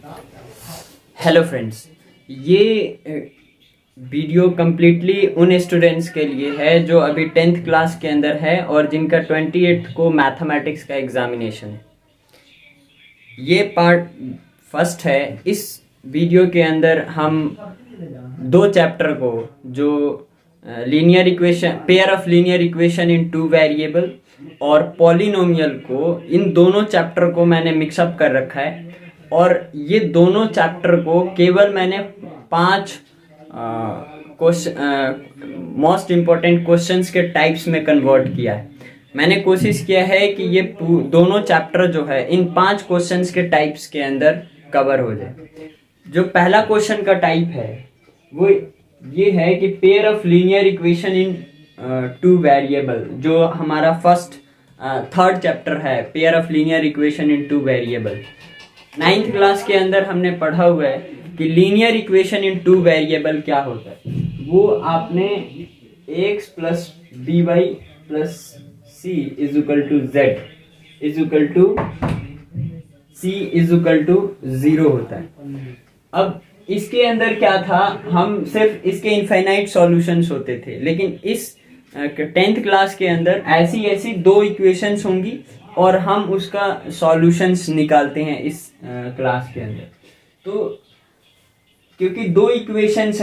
Hello friends, ये video completely उन students के लिए है जो अभी 10th क्लास के अंदर है और जिनका 28 को मैथमेटिक्स का एग्जामिनेशन है। ये पार्ट फर्स्ट है। इस वीडियो के अंदर हम दो चैप्टर को, जो linear equation, pair of linear equation in two variable और पॉलिनोमियल को, इन दोनों चैप्टर को मैंने मिक्सअप कर रखा है और ये दोनों चैप्टर को केवल मैंने 5 मोस्ट इम्पोर्टेंट क्वेश्चंस के टाइप्स में कन्वर्ट किया है। मैंने कोशिश किया है कि ये दोनों चैप्टर जो है इन 5 क्वेश्चंस के टाइप्स के अंदर कवर हो जाए। जो पहला क्वेश्चन का टाइप है वो ये है कि pair of linear equation in two variable, जो हमारा थर्ड चैप्टर है, pair of linear equation in two variable. 9th class के अंदर हमने पढ़ा हुआ है कि linear equation in two variable क्या होता है। वो आपने x plus B Y plus C is equal to Z is equal to C is equal to 0 होता है। अब इसके अंदर क्या था, हम सिर्फ इसके इनफाइनाइट सॉल्यूशंस होते थे, लेकिन इस 10th क्लास के अंदर ऐसी दो इक्वेशंस होंगी और हम उसका सॉल्यूशंस निकालते हैं इस क्लास के अंदर। तो क्योंकि दो इक्वेशंस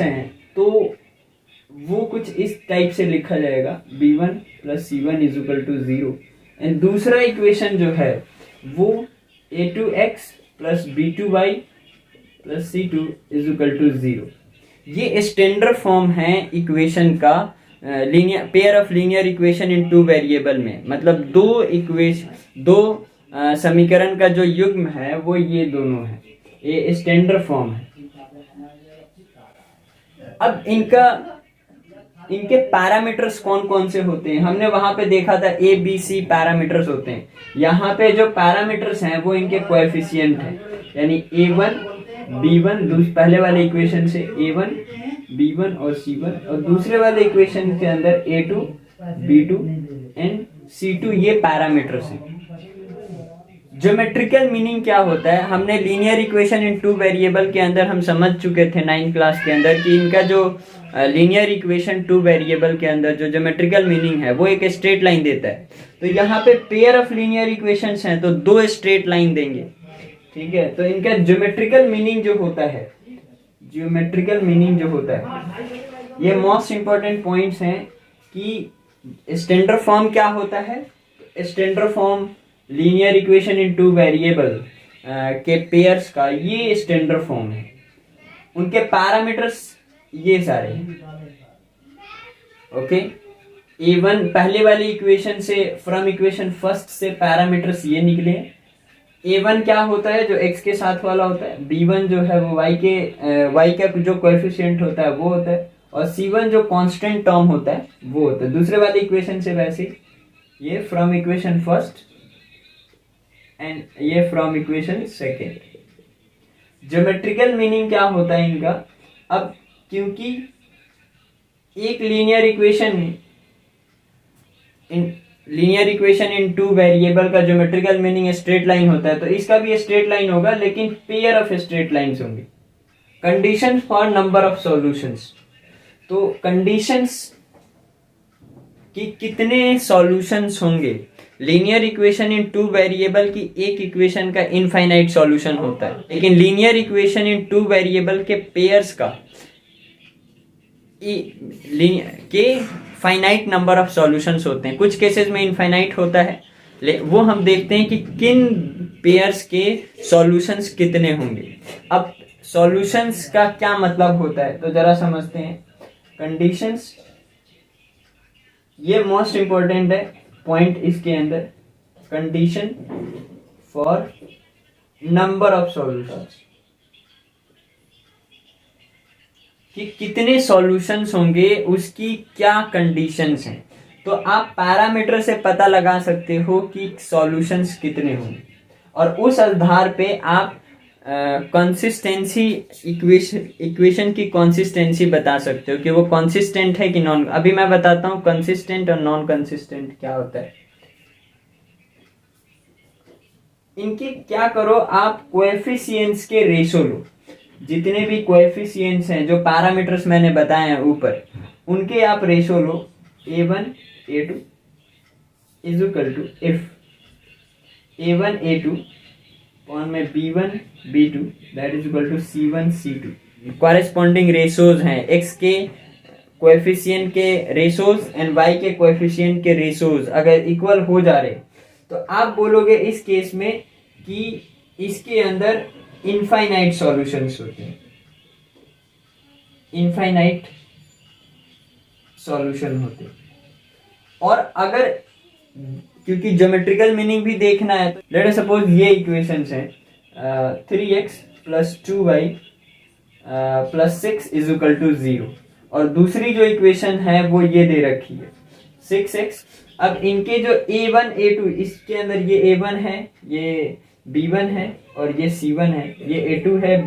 हैं तो वो कुछ इस टाइप से लिखा जाएगा, b1 plus c1 is equal to 0 and दूसरा इक्वेशन जो है वो a2x plus b2y plus c2 is equal to 0। ये स्टैंडर्ड फॉर्म है इक्वेशन का linear pair of linear equation in two variable में। मतलब दो समीकरण का जो युग्म है वो ये दोनों है, ये स्टैंडर्ड फॉर्म है। अब इनके पैरामीटर्स कौन कौन से होते हैं, हमने वहां पे देखा था ए बी सी पैरामीटर्स होते हैं। यहाँ पे जो पैरामीटर्स हैं वो इनके कोएफिशिएंट हैं, यानी a1 b1 पहले वाले इक्वेशन से a1 b1 और c1, और दूसरे वाले इक्वेशन के अंदर a2 b2 एंड c2, ये पैरामीटर्स हैं। ज्योमेट्रिकल मीनिंग क्या होता है, हमने linear equation in two variable के अंदर हम समझ चुके थे 9th क्लास के अंदर कि इनका जो लीनियर इक्वेशन टू वेरिएबल के अंदर जो ज्योमेट्रिकल मीनिंग है वो एक स्ट्रेट लाइन देता है। तो यहाँ पे पेयर ऑफ लीनियर इक्वेशंस हैं तो 2 स्ट्रेट लाइन देंगे, ठीक है। तो इनका ज्योमेट्रिकल मीनिंग जो होता है, ये मोस्ट इंपॉर्टेंट पॉइंट्स हैं कि स्टैंडर्ड फॉर्म क्या होता है। Standard form linear equation in two variable के पेयर्स का ये स्टैंडर्ड फॉर्म है। उनके पैरामीटर्स ये सारे ओके। a1 पहले वाली इक्वेशन से, फ्रॉम इक्वेशन फर्स्ट से पैरामीटर्स ये निकले। a1 क्या होता है, जो x के साथ वाला होता है, b1 जो है वो y का जो कोएफिशिएंट होता है वो होता है, और c1 जो कांस्टेंट टर्म होता है वो होता है। दूसरे वाले इक्वेशन से वैसे ये फ्रॉम इक्वेशन फर्स्ट एंड ये from equation second. Geometrical meaning क्या होता है इनका, अब क्योंकि एक linear equation in two variable का ज्योमेट्रिकल मीनिंग स्ट्रेट लाइन होता है, तो इसका भी स्ट्रेट लाइन होगा, लेकिन पेयर ऑफ स्ट्रेट लाइंस होंगे। Conditions for number of solutions, तो कंडीशंस कि कितने सॉल्यूशंस होंगे। Linear equation in two variable की एक इक्वेशन का इनफाइनाइट सॉल्यूशन होता है, लेकिन linear equation in two variable के पेयर्स का के फाइनाइट नंबर ऑफ सॉल्यूशंस होते हैं। कुछ केसेस में इनफाइनाइट होता है, वो हम देखते हैं कि किन पेयर्स के सॉल्यूशंस कितने होंगे। अब सॉल्यूशंस का क्या मतलब होता है तो जरा समझते हैं। कंडीशंस, ये मोस्ट इंपॉर्टेंट है पॉइंट इसके अंदर, condition for number of solutions, कि कितने सॉल्यूशंस होंगे उसकी क्या कंडीशंस हैं। तो आप पैरामीटर से पता लगा सकते हो कि सॉल्यूशंस कितने होंगे, और उस आधार पे आप कंसिस्टेंसी इक्वेशन की कंसिस्टेंसी बता सकते हो कि वो कंसिस्टेंट है कि नॉन। अभी मैं बताता हूँ कंसिस्टेंट और नॉन कंसिस्टेंट क्या होता है। इनके क्या करो, आप कोएफिशिएंट्स के रेशो लो। जितने भी कोएफिशिएंट्स हैं, जो पैरामीटर्स मैंने बताए हैं ऊपर, उनके आप रेशो लो। a1 a2 is equal to if a1 a2 upon में b1 b2 that is equal to c1 c2। Corresponding ratios हैं, x के कोएफिशिएंट के रेशोज एंड y के कोएफिशिएंट के रेशोज अगर इक्वल हो जा रहे, तो आप बोलोगे इस केस में कि इसके अंदर इनफाइनाइट सॉल्यूशंस होते हैं, इनफाइनाइट सॉल्यूशन होते हैं। और अगर, क्योंकि ज्योमेट्रिकल मीनिंग भी देखना है, तो लेट अस सपोज ये इक्वेशंस हैं 3x plus 2y plus 6 is equal to 0, और दूसरी जो इक्वेशन है वो ये दे रखी है 6x। अब इनके जो a1 a2, इसके अंदर ये a1 है, ये b1 है और ये c1 है, ये a2 है,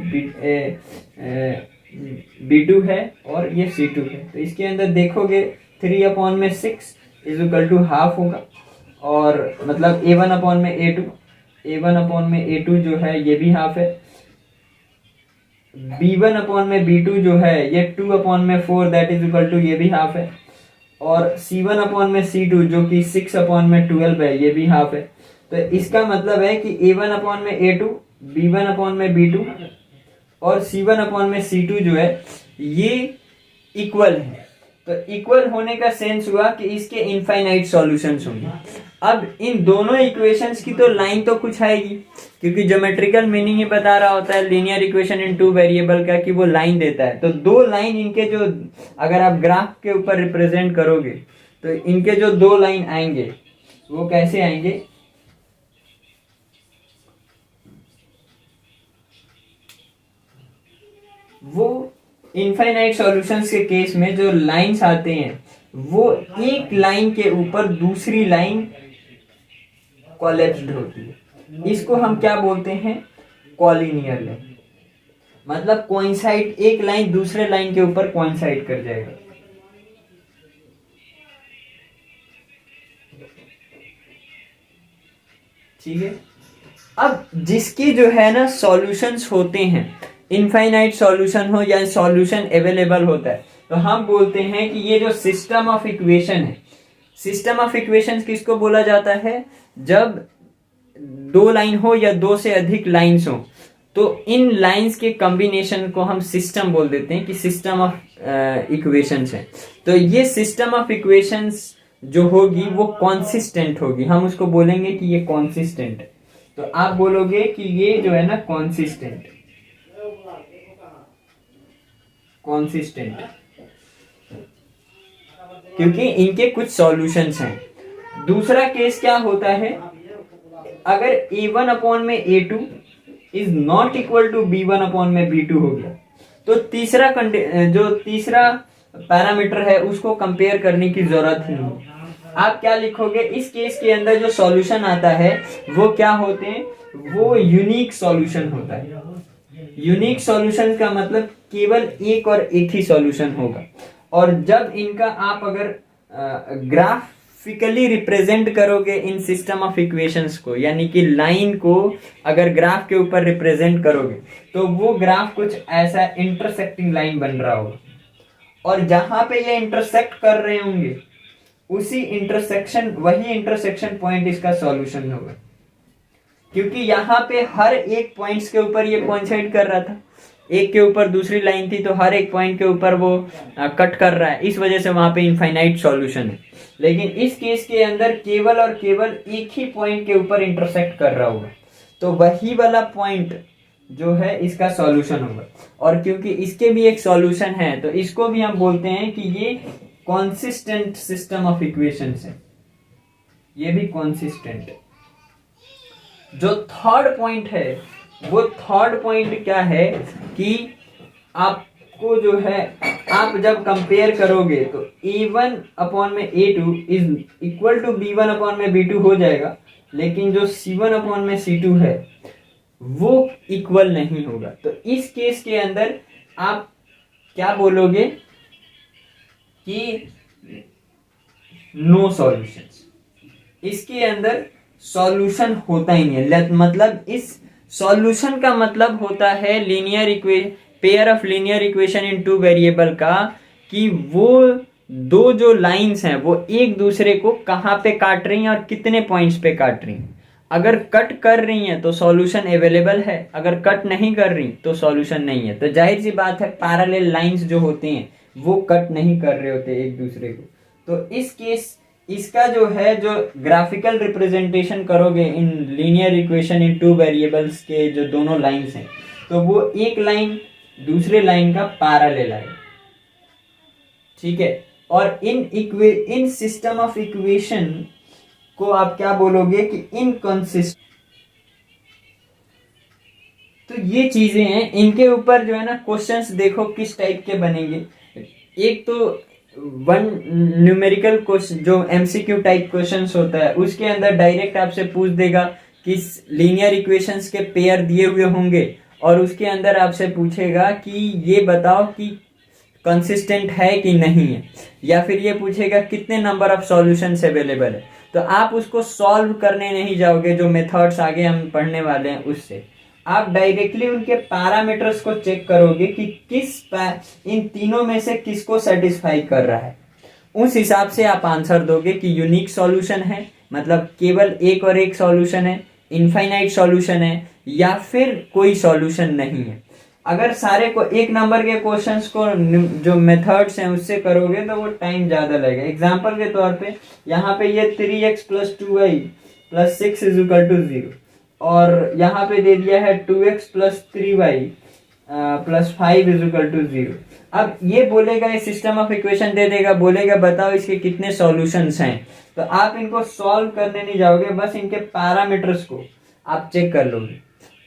b2 है और ये c2 है। तो इसके अंदर देखोगे 3 अपॉन में 6 इज इक्वल टू हाफ होगा, और मतलब a1 अपॉन में a2, a1 अपॉन में a2 जो है ये भी हाफ है, b1 अपॉन में b2 जो है ये 2 अपॉन में 4 दैट इज इक्वल टू ये भी हाफ है, और c1 अपॉन में c2 जो कि 6 अपॉन में 12 है ये भी हाफ है। तो इसका मतलब है कि a1 अपॉन में a2, b1 अपॉन में b2 और c1 अपॉन में c2 जो है ये इक्वल है। तो इक्वल होने का सेंस हुआ कि इसके इनफाइनाइट सॉल्यूशंस होंगे। अब इन दोनों इक्वेशंस की तो लाइन तो कुछ आएगी, क्योंकि ज्योमेट्रिकल मीनिंग ही बता रहा होता है linear equation in two variable का, कि वो लाइन देता है। तो दो लाइन इनके जो, अगर आप ग्राफ के ऊपर रिप्रेजेंट करोगे तो इनके जो दो लाइन आएंगे वो कैसे आएंगे, वो इनफाइनाइट सॉल्यूशंस के केस में जो लाइंस आते हैं वो एक लाइन के ऊपर दूसरी लाइन कोलैप्स्ड होती है। इसको हम क्या बोलते हैं, कॉलिनियर लाइन। मतलब कोइंसाइड, एक लाइन दूसरे लाइन के ऊपर कोइंसाइड कर जाएगा। ठीक है। अब जिसकी जो है ना सॉल्यूशंस होते हैं, इनफाइनाइट सॉल्यूशन हो या सॉल्यूशन अवेलेबल होता है, तो हम बोलते हैं कि ये जो सिस्टम ऑफ इक्वेशन है, सिस्टम ऑफ इक्वेशंस किसको बोला जाता है, जब दो लाइन हो या दो से अधिक लाइंस हो तो इन लाइंस के कॉम्बिनेशन को हम सिस्टम बोल देते हैं कि सिस्टम ऑफ इक्वेशंस है। तो ये सिस्टम ऑफ इक्वेशंस जो होगी वो कॉन्सिस्टेंट होगी, हम उसको बोलेंगे कि ये कॉन्सिस्टेंट है। तो आप बोलोगे कि ये जो है ना कॉन्सिस्टेंट, कॉन्सिस्टेंट, क्योंकि इनके कुछ सॉल्यूशंस हैं। दूसरा केस क्या होता है, अगर a1 अपॉन में a2 is not equal to b1 upon में b2 हो गया, तो तीसरा जो तीसरा पैरामीटर है उसको कंपेयर करने की जरूरत ही नहीं। आप क्या लिखोगे, इस केस के अंदर जो सॉल्यूशन आता है वो क्या होते हैं, वो यूनिक सॉल्यूशन होता है। यूनिक सॉल्यूशन का मतलब केवल एक और एक ही सॉल्यूशन होगा। और जब इनका आप अगर ग्राफिकली रिप्रेजेंट करोगे इन सिस्टम ऑफ इक्वेशंस को, यानी कि लाइन को अगर ग्राफ के ऊपर रिप्रेजेंट करोगे तो वो ग्राफ कुछ ऐसा इंटरसेक्टिंग लाइन बन रहा होगा, और जहां पे ये इंटरसेक्ट कर रहे होंगे उसी इंटरसेक्शन, वही इंटरसेक्शन पॉइंट इसका सॉल्यूशन होगा, क्योंकि यहाँ पे हर एक पॉइंट्स के ऊपर ये कोइंसाइड कर रहा था। एक के ऊपर दूसरी लाइन थी तो हर एक पॉइंट के ऊपर वो कट कर रहा है, इस वजह से वहां पे इनफाइनाइट सॉल्यूशन है। लेकिन इस केस के अंदर केवल और केवल एक ही पॉइंट के ऊपर इंटरसेक्ट कर रहा होगा, तो वही वाला पॉइंट जो है इसका सॉल्यूशन होगा। और क्योंकि इसके भी एक सॉल्यूशन है तो इसको भी हम बोलते हैं कि ये कॉन्सिस्टेंट सिस्टम ऑफ इक्वेशंस है, ये भी कॉन्सिस्टेंट। जो थर्ड पॉइंट है, वो थर्ड पॉइंट क्या है कि आपको जो है, आप जब कंपेयर करोगे तो a1 अपॉन में a2 is equal to b1 upon में b2 हो जाएगा, लेकिन जो c1 अपॉन में c2 है वो इक्वल नहीं होगा। तो इस केस के अंदर आप क्या बोलोगे कि नो सॉल्यूशंस, इसके अंदर सॉल्यूशन होता ही नहीं है। मतलब इस सॉल्यूशन का मतलब होता है pair of linear equation in two variable का, कि वो दो जो लाइंस हैं वो एक दूसरे को कहाँ पे काट रही हैं और कितने पॉइंट्स पे काट रही हैं। अगर कट कर रही हैं तो सॉल्यूशन अवेलेबल है, अगर कट नहीं कर रही तो सॉल्यूशन नहीं है। तो जाहिर सी बात है पैरेलल लाइंस जो होती हैं वो कट नहीं कर रहे होते एक दूसरे को। तो इस केस इसका जो है, जो ग्राफिकल रिप्रेजेंटेशन करोगे in linear equation in two variables के जो दोनों लाइंस हैं, तो वो एक लाइन दूसरे लाइन का पैरेलल है, ठीक है। और इन सिस्टम ऑफ इक्वेशन को आप क्या बोलोगे कि इनकंसिस्टेंट। तो ये चीजें हैं, इनके ऊपर जो है ना क्वेश्चंस देखो किस टाइप के बनेंगे। एक तो वन न्यूमेरिकल क्वेश्चन जो एमसीक्यू टाइप क्वेश्चंस होता है, उसके अंदर डायरेक्ट आपसे पूछ देगा कि लीनियर इक्वेशंस के पेयर दिए हुए होंगे और उसके अंदर आपसे पूछेगा कि ये बताओ कि कंसिस्टेंट है कि नहीं है, या फिर ये पूछेगा कितने नंबर ऑफ सॉल्यूशंस अवेलेबल है। तो आप उसको सॉल्व करने नहीं जाओगे, जो मेथड्स आगे हम पढ़ने वाले हैं उससे आप डायरेक्टली उनके पैरामीटर्स को चेक करोगे कि इन तीनों में से किसको सेटिस्फाई कर रहा है। उस हिसाब से आप आंसर दोगे कि यूनिक सॉल्यूशन है, मतलब केवल एक और एक सॉल्यूशन है, इनफाइनाइट सॉल्यूशन है, या फिर कोई सॉल्यूशन नहीं है। अगर सारे को एक नंबर के क्वेश्चंस को जो मेथड्स हैं उससे करोगे तो वो टाइम ज्यादा लगेगा। एग्जांपल के तौर पे यहाँ पे ये 3x + 2y + 6 = 0, और यहाँ पे दे दिया है 2x + 3y + 5 = 0। अब ये बोलेगा, ये सिस्टम ऑफ इक्वेशन दे देगा, बोलेगा बताओ इसके कितने सॉल्यूशंस हैं। तो आप इनको सॉल्व करने नहीं जाओगे, बस इनके पैरामीटर्स को आप चेक कर लोगे।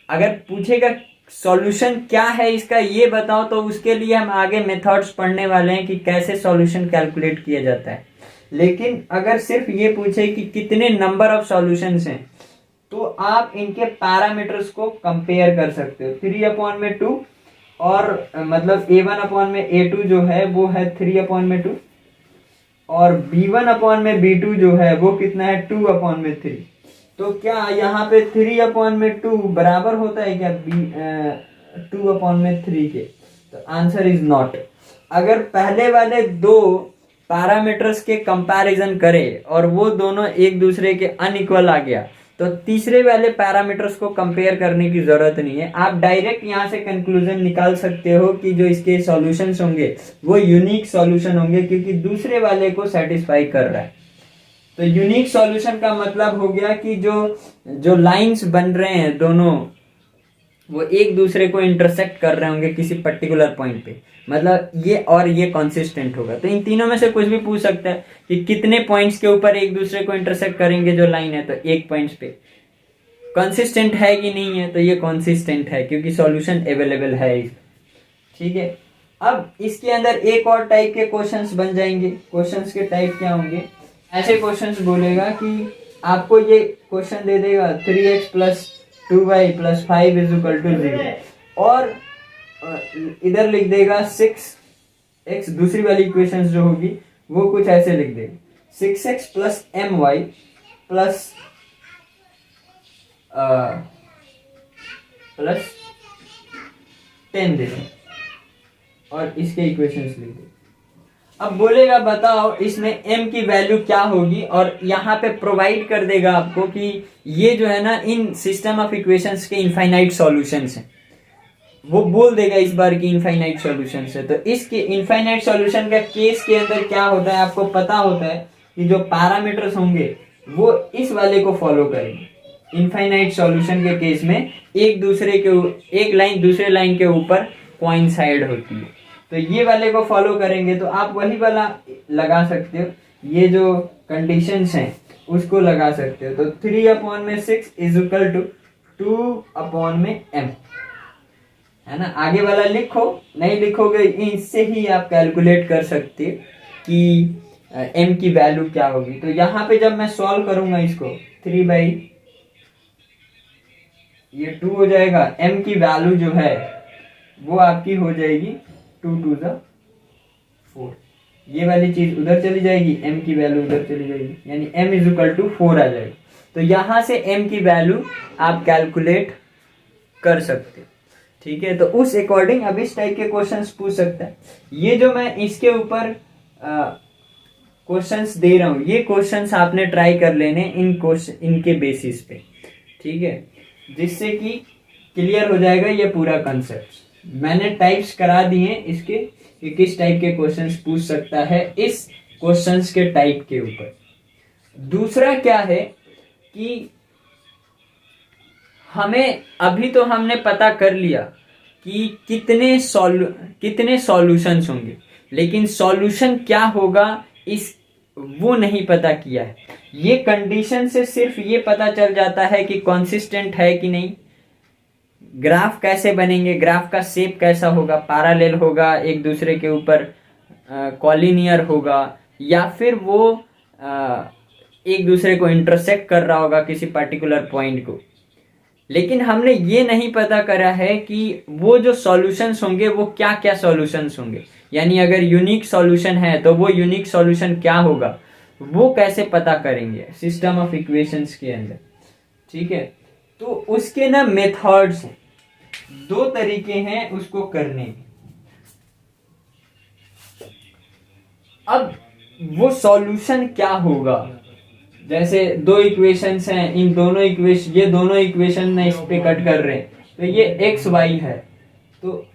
अगर पूछेगा सॉल्यूशन क्या है इसका ये बताओ, तो उसके लिए हम आगे मेथड्स पढ़ने वाले हैं कि कैसे सॉल्यूशन कैलकुलेट किया जाता है। लेकिन अगर सिर्फ ये पूछे कि कितने नंबर ऑफ सॉल्यूशंस हैं, तो आप इनके पैरामीटर्स को कंपेयर कर सकते हो। 3/2 और मतलब A1/A2 जो है वो है 3/2, और B1/B2 जो है वो कितना है 2/3। तो क्या यहाँ पे 3/2 बराबर होता है क्या 2/3 के? तो आंसर इज नॉट। अगर पहले वाले दो पैरामीटर्स के कंपैरिजन करें और वो दोनों एक दूसरे के अनइक्वल आ गया, तो तीसरे वाले पैरामीटर्स को कंपेयर करने की जरूरत नहीं है। आप डायरेक्ट यहाँ से कंक्लूजन निकाल सकते हो कि जो इसके सॉल्यूशंस होंगे वो यूनिक सॉल्यूशन होंगे, क्योंकि दूसरे वाले को सेटिस्फाई कर रहा है। तो यूनिक सॉल्यूशन का मतलब हो गया कि जो लाइंस बन रहे हैं दोनों, वो एक दूसरे को इंटरसेक्ट कर रहे होंगे किसी पर्टिकुलर पॉइंट पे, मतलब ये और ये कंसिस्टेंट होगा। तो इन तीनों में से कुछ भी पूछ सकता है कि कितने पॉइंट्स के ऊपर एक दूसरे को इंटरसेक्ट करेंगे जो लाइन है, तो एक पॉइंट्स पे। कंसिस्टेंट है कि नहीं है, तो ये कंसिस्टेंट है क्योंकि सॉल्यूशन अवेलेबल है इसका, ठीक है। अब इसके अंदर एक और टाइप के क्वेश्चंस बन जाएंगे। क्वेश्चंस के टाइप क्या होंगे? ऐसे क्वेश्चंस बोलेगा कि आपको ये क्वेश्चन दे देगा 3x + 2y + 5 = 0, और इधर लिख देगा 6x, दूसरी वाली इक्वेशंस जो होगी वो कुछ ऐसे लिख देगा 6x + my + 10 दे दें, और इसके इक्वेशंस लिख दें। अब बोलेगा बताओ इसमें m की वैल्यू क्या होगी, और यहाँ पे प्रोवाइड कर देगा आपको कि ये जो है ना इन सिस्टम ऑफ इक्वेशंस के इनफाइनाइट सॉल्यूशंस हैं। वो बोल देगा इस बार की इनफाइनाइट सॉल्यूशंस है। तो इसके इनफाइनाइट सॉल्यूशन का केस के अंदर क्या होता है, आपको पता होता है कि जो पैरामीटर्स होंगे वो इस वाले को फॉलो करेंगे। इनफाइनाइट सॉल्यूशन के केस में एक लाइन दूसरे लाइन के ऊपर कोइंसाइड होती है, तो ये वाले को फॉलो करेंगे। तो आप वही वाला लगा सकते हो, ये जो कंडीशंस हैं उसको लगा सकते हो। तो 3/6 = 2/m है ना। आगे वाला लिखो, नहीं लिखोगे इससे ही आप कैलकुलेट कर सकते कि m की वैल्यू क्या होगी। तो यहाँ पे जब मैं सॉल्व करूंगा इसको 2 हो जाएगा, m की वैल्यू जो है वो आपकी हो जाएगी 2 × 2 = 4। ये वाली चीज उधर चली जाएगी, m की वैल्यू उधर चली जाएगी, यानी m = 4 आ जाएगी। तो यहाँ से m की वैल्यू आप कैलकुलेट कर सकते हो। ठीक है, तो उस अकॉर्डिंग अब इस टाइप के क्वेश्चंस पूछ सकता है। ये जो मैं इसके ऊपर क्वेश्चंस दे रहा हूँ, ये क्वेश्चंस आपने ट्राई कर लेने इनके बेसिस पे। ठीक है, जिससे कि क्लियर हो जाएगा ये पूरा कंसेप्ट। मैंने टाइप्स करा दिए इसके कि किस टाइप के क्वेश्चंस पूछ सकता है इस क्वेश्चंस के टाइप के ऊपर। दूसरा क्या है कि हमें अभी तो हमने पता कर लिया कि कितने सॉल्यूशंस होंगे, लेकिन सॉल्यूशन क्या होगा वो नहीं पता किया है। ये कंडीशन से सिर्फ ये पता चल जाता है कि कंसिस्टेंट है कि नहीं, ग्राफ कैसे बनेंगे, ग्राफ का शेप कैसा होगा, पैरेलल होगा, एक दूसरे के ऊपर कॉलिनियर होगा, या फिर वो एक दूसरे को इंटरसेक्ट कर रहा होगा किसी पर्टिकुलर पॉइंट को। लेकिन हमने ये नहीं पता करा है कि वो जो सॉल्यूशंस होंगे वो क्या क्या सॉल्यूशंस होंगे, यानी अगर यूनिक सॉल्यूशन है तो वो यूनिक सॉल्यूशन क्या होगा, वो कैसे पता करेंगे सिस्टम ऑफ इक्वेशंस के अंदर। ठीक है, तो उसके ना मेथड्स हैं, 2 तरीके हैं उसको करने के। अब वो सॉल्यूशन क्या होगा, जैसे 2 इक्वेशंस हैं, ये दोनों इक्वेशन में इस पे कट कर रहे हैं, तो ये x y है, तो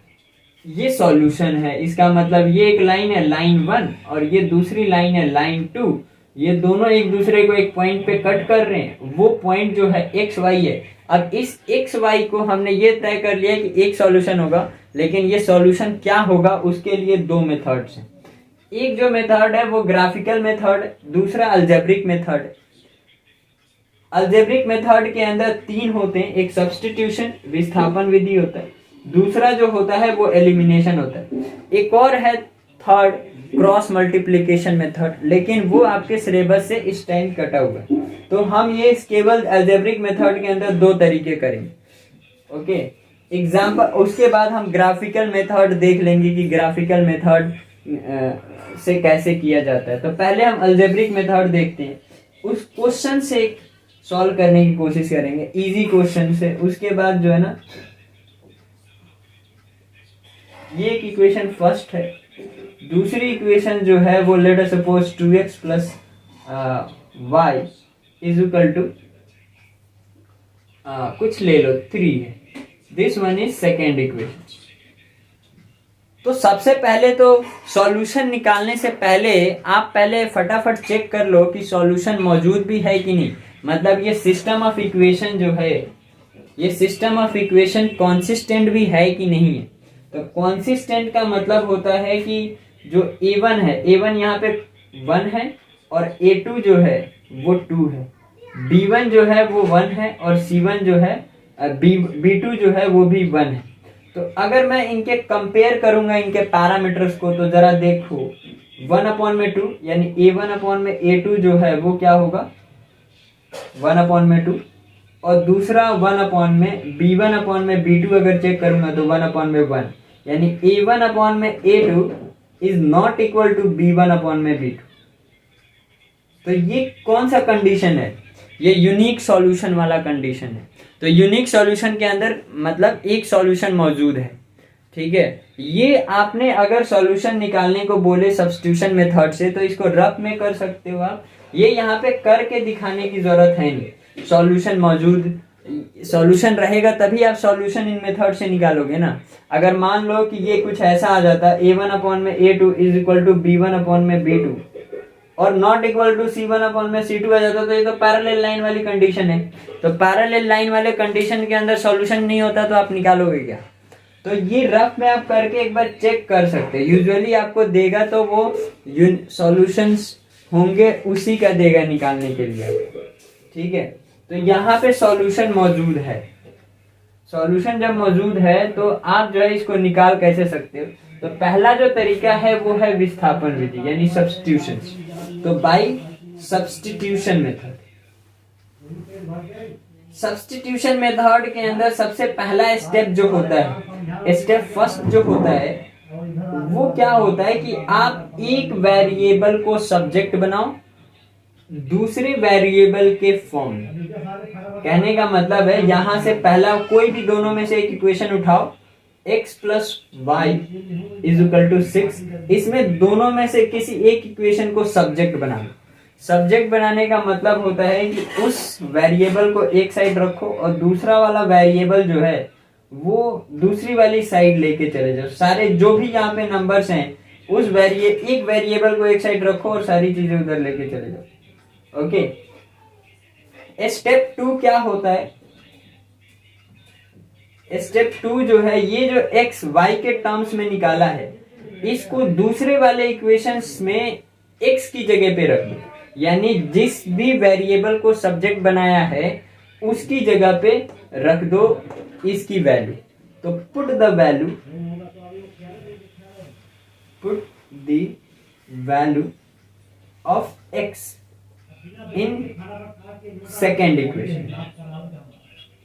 ये सॉल्यूशन है। इसका मतलब ये एक लाइन है लाइन 1 और ये दूसरी लाइन है लाइन 2, ये दोनों एक दूसरे को एक पॉइंट पे कट कर रहे हैं, वो पॉइंट जो है x y है। अब इस x y को हमने ये तय कर लिया कि एक सॉल्यूशन होगा, लेकिन ये सॉल्यूशन क्या होगा उसके लिए 2 मेथड्स हैं। एक जो मेथड है वो ग्राफिकल मेथड, दूसरा अलजेब्रिक मेथड। अलजेब्रिक मेथड के अंदर 3 होते हैं, एक सब्स्टिट्यूशन विस्थापन विधि होता है, दूसरा जो होता है वो एलिमिनेशन होता है, एक और है थर्ड क्रॉस मल्टीप्लिकेशन मेथड, लेकिन वो आपके सिलेबस से इस टाइम कटा हुआ है। तो हम ये केवल अलजेब्रिक मेथड के अंदर 2 तरीके करेंगे। ओके, एग्जाम्पल, उसके बाद हम ग्राफिकल मेथड देख लेंगे कि ग्राफिकल मेथड से कैसे किया जाता है। तो पहले हम अलजेब्रिक मेथड देखते हैं, उस क्वेश्चन से सॉल्व करने की कोशिश करेंगे, इजी क्वेश्चन से। उसके बाद जो है ना, ये एक इक्वेशन फर्स्ट है, दूसरी इक्वेशन जो है वो let us suppose 2x plus y is equal to कुछ ले लो 3 है, this one is second equation. तो सबसे पहले तो सॉल्यूशन निकालने से पहले आप पहले फटाफट चेक कर लो कि सॉल्यूशन मौजूद भी है कि नहीं, मतलब ये सिस्टम ऑफ इक्वेशन जो है, ये सिस्टम ऑफ इक्वेशन कॉन्सिस्टेंट भी है कि नहीं है। तो कॉन्सिस्टेंट का मतलब होता है कि जो a1 है, a1 यहाँ पे 1 है और a2 जो है वो 2 है, b1 जो है वो 1 है और c1 जो है b2 जो है वो भी 1 है। तो अगर मैं इनके कंपेयर करूंगा इनके पैरामीटर्स को, तो जरा देखो 1/2 यानी a1/a2 जो है वो क्या होगा 1/2, और दूसरा 1/b1/b2 अगर चेक करूंगा तो 1/1, यानी a1/a2 is not equal to b1/b2। तो ये कौन सा कंडीशन है, ये यूनिक सॉल्यूशन वाला कंडीशन है। तो यूनिक सॉल्यूशन के अंदर मतलब एक सॉल्यूशन मौजूद है। ठीक है, ये आपने अगर सॉल्यूशन निकालने को बोले सब्स्टिट्यूशन मेथड से, तो इसको रफ में कर सकते हो आप, ये यहाँ पे करके दिखाने की जरूरत है नहीं। सॉल्यूशन रहेगा तभी आप सॉल्यूशन इन मेथड से निकालोगे ना। अगर मान लो कि ये कुछ ऐसा आ जाता a1/a2 is equal to b1/b2 और नॉट इक्वल टू c1/c2 आ जाता, तो ये तो पैरेलल लाइन वाली कंडीशन है। तो पैरेलल लाइन वाले कंडीशन के अंदर सॉल्यूशन नहीं होता तो आप निकालोगे क्या। तो ये रफ में आप करके एक बार चेक कर सकते हैं। यूजुअली आपको देगा तो वो सॉल्यूशंस होंगे उसी का देगा निकालने के लिए। ठीक है, तो यहाँ पे सॉल्यूशन मौजूद है। सॉल्यूशन जब मौजूद है तो आप जो है इसको निकाल कैसे सकते हो। तो पहला जो तरीका है वो है विस्थापन विधि यानी सब्स्टिट्यूशन। तो by substitution method, substitution method के अंदर सबसे पहला स्टेप जो होता है, स्टेप फर्स्ट जो होता है वो क्या होता है कि आप एक वेरिएबल को सब्जेक्ट बनाओ, दूसरे वेरिएबल के फॉर्म में। कहने का मतलब है यहां से पहला कोई भी दोनों में से एक इक्वेशन उठाओ, x plus Y is equal to 6, इसमें दोनों में से किसी एक इक्वेशन को सब्जेक्ट बना लो। सब्जेक्ट बनाने का मतलब होता है कि उस वेरिएबल को एक साइड रखो और दूसरा वाला वेरिएबल जो है वो दूसरी वाली साइड लेके चले जाओ। सारे जो भी यहाँ पे नंबर्स हैं उस एक वेरिएबल को एक साइड रखो और सारी चीजें उधर लेके चले जाओ। ओके, स्टेप 2 क्या होता है? स्टेप 2 जो है, ये जो एक्स वाई के टर्म्स में निकाला है इसको दूसरे वाले इक्वेशंस में एक्स की जगह पे रख दो। यानी जिस भी वेरिएबल को सब्जेक्ट बनाया है उसकी जगह पे रख दो इसकी वैल्यू। तो put the value of x in second equation.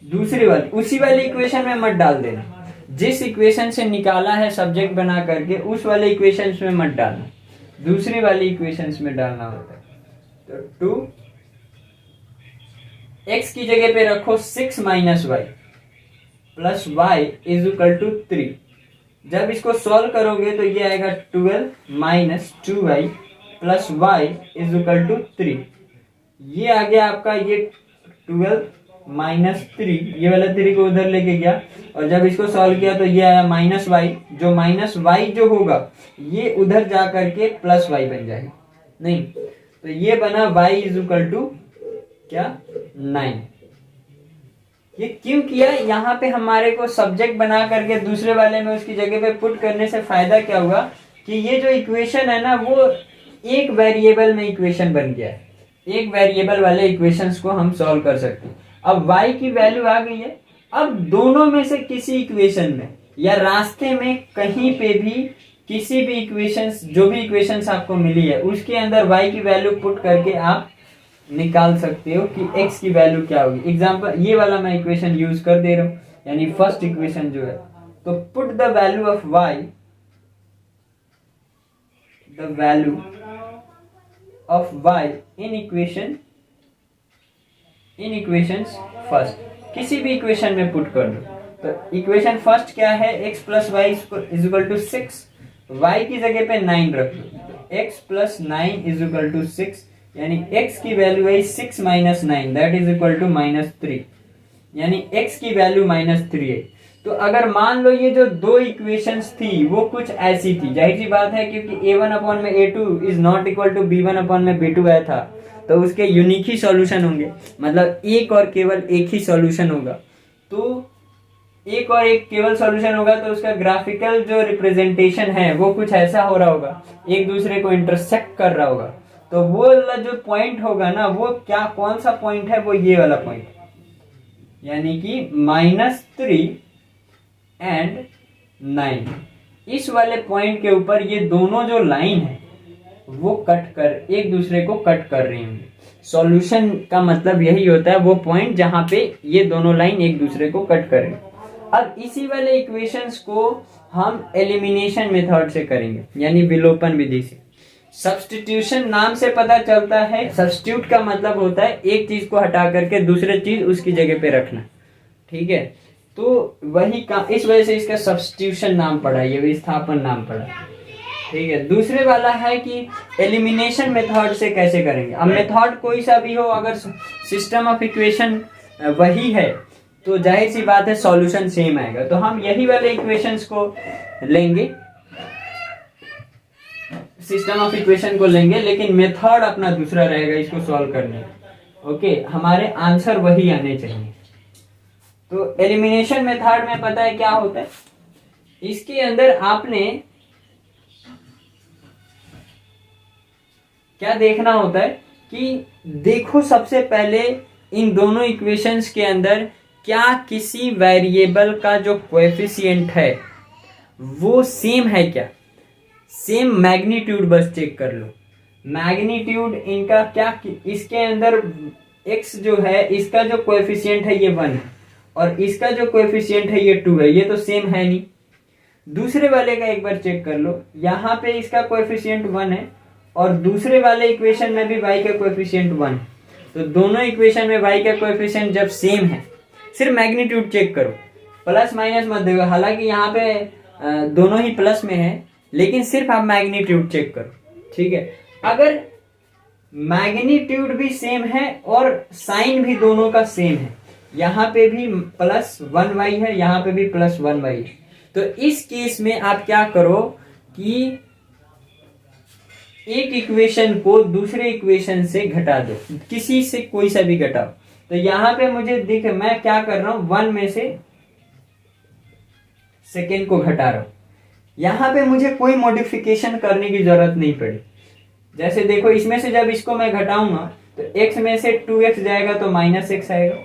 दूसरी वाली उसी वाली इक्वेशन में मत डाल देना, जिस इक्वेशन से निकाला है सब्जेक्ट बना करके उस वाले इक्वेशन में मत डालना, दूसरी वाली इक्वेशन में डालना होता है। तो 2 x की जगह पे रखो 6 minus Y plus Y is equal to 3। जब इसको सॉल्व करोगे तो ये आएगा 12 minus 2y plus Y is equal to 3। ये आ गया आपका ये 12 माइनस 3, ये वाला 3 को उधर लेके गया और जब इसको सॉल्व किया तो ये आया माइनस वाई। जो माइनस वाई जो होगा ये उधर जा करके प्लस वाई बन जाएगा, नहीं तो ये बना y इज इक्वल टू क्या 9। ये क्यों किया? यहाँ पे हमारे को सब्जेक्ट बना करके दूसरे वाले में उसकी जगह पे पुट करने से फायदा क्या हुआ कि ये जो इक्वेशन है ना वो एक वेरिएबल में इक्वेशन बन गया है। एक वेरिएबल वाले इक्वेशंस को हम सॉल्व कर सकते हैं। अब y की वैल्यू आ गई है। अब दोनों में से किसी इक्वेशन में या रास्ते में कहीं पे भी किसी भी इक्वेशंस, जो भी इक्वेशंस आपको मिली है उसके अंदर y की वैल्यू पुट करके आप निकाल सकते हो कि x की वैल्यू क्या होगी। एग्जांपल ये वाला मैं इक्वेशन यूज कर दे रहा हूं, यानी फर्स्ट इक्वेशन जो है, तो put the value of y, the value of y in equations first, किसी भी इक्वेशन में पुट कर दो। तो इक्वेशन फर्स्ट क्या है? x plus Y is equal to 6, y की जगह पे 9 रख दो। x plus 9 is equal to 6, यानी x की वैल्यू है 6 minus 9 that is equal to -3, यानी x की वैल्यू -3 है। तो अगर मान लो ये जो दो इक्वेशंस थी वो कुछ ऐसी थी, जाहिर सी बात है क्योंकि a1 अपॉन में a2 is not equal to b1 upon में b2 आया था, तो उसके यूनिक ही सॉल्यूशन होंगे, मतलब एक और केवल एक ही सॉल्यूशन होगा। तो एक और एक केवल सॉल्यूशन होगा तो उसका ग्राफिकल जो रिप्रेजेंटेशन है वो कुछ ऐसा हो रहा होगा, एक दूसरे को इंटरसेक्ट कर रहा होगा। तो वो वाला जो पॉइंट होगा ना वो क्या, कौन सा पॉइंट है? वो ये वाला पॉइंट, यानी कि -3 एंड 9। इस वाले पॉइंट के ऊपर ये दोनों जो लाइन है वो एक दूसरे को कट कर रही होंगे। सॉल्यूशन का मतलब यही होता है, वो पॉइंट जहां पे ये दोनों लाइन एक दूसरे को कट करें। अब इसी वाले इक्वेशंस को हम एलिमिनेशन मेथड से करेंगे, यानी विलोपन विधि से। सब्स्टिट्यूशन नाम से पता चलता है, सब्स्टिट्यूट का मतलब होता है एक चीज को हटा करके दूसरे चीज उसकी जगह पे रखना, ठीक है। तो वही काम, इस वजह से इसका सब्स्टिट्यूशन नाम पड़ा, ये विस्थापन नाम पड़ा, ठीक है। दूसरे वाला है कि एलिमिनेशन मेथड से कैसे करेंगे। अब मेथड कोई सा भी हो, अगर सिस्टम ऑफ इक्वेशन वही है तो जाहिर सी बात है सॉल्यूशन सेम आएगा। तो हम यही वाले इक्वेशंस को लेंगे, सिस्टम ऑफ इक्वेशन को लेंगे, लेकिन मेथड अपना दूसरा रहेगा इसको सॉल्व करने का। ओके, हमारे आंसर वही आने चाहिए। तो एलिमिनेशन मेथड में पता है क्या होता है, इसके अंदर आपने क्या देखना होता है कि देखो सबसे पहले इन दोनों इक्वेशंस के अंदर क्या किसी वेरिएबल का जो कोएफिशिएंट है वो सेम है क्या, सेम मैग्नीट्यूड बस चेक कर लो। मैग्नीट्यूड इनका क्या, इसके अंदर x जो है इसका जो कोएफिशिएंट है ये 1 है और इसका जो कोएफिशिएंट है ये 2 है, ये तो सेम है नहीं। दूसरे वाले का एक बार चेक कर लो, यहाँ पे इसका कोएफिशिएंट 1 है और दूसरे वाले इक्वेशन में भी y का कोएफिशिएंट 1। तो दोनों इक्वेशन में y का कोएफिशिएंट जब सेम है, सिर्फ मैग्नीट्यूड चेक करो, प्लस माइनस मत देखो, हालांकि यहाँ पे दोनों ही प्लस में है, लेकिन सिर्फ आप मैग्नीट्यूड चेक करो, ठीक है। अगर मैग्नीट्यूड भी सेम है और साइन भी दोनों का सेम है, यहाँ पे भी +1y है, यहाँ पे भी +1y है, तो इस केस में आप क्या करो कि एक इक्वेशन को दूसरे इक्वेशन से घटा दो, किसी से कोई सा भी घटाओ। तो यहाँ पे मुझे मैं क्या कर रहा हूं, 1 में से सेकेंड को घटा रहा हूं। यहाँ पे मुझे कोई मॉडिफिकेशन करने की जरूरत नहीं पड़ी। जैसे देखो, इसमें से जब इसको मैं घटाऊंगा तो x में से 2x जाएगा तो -x आएगा,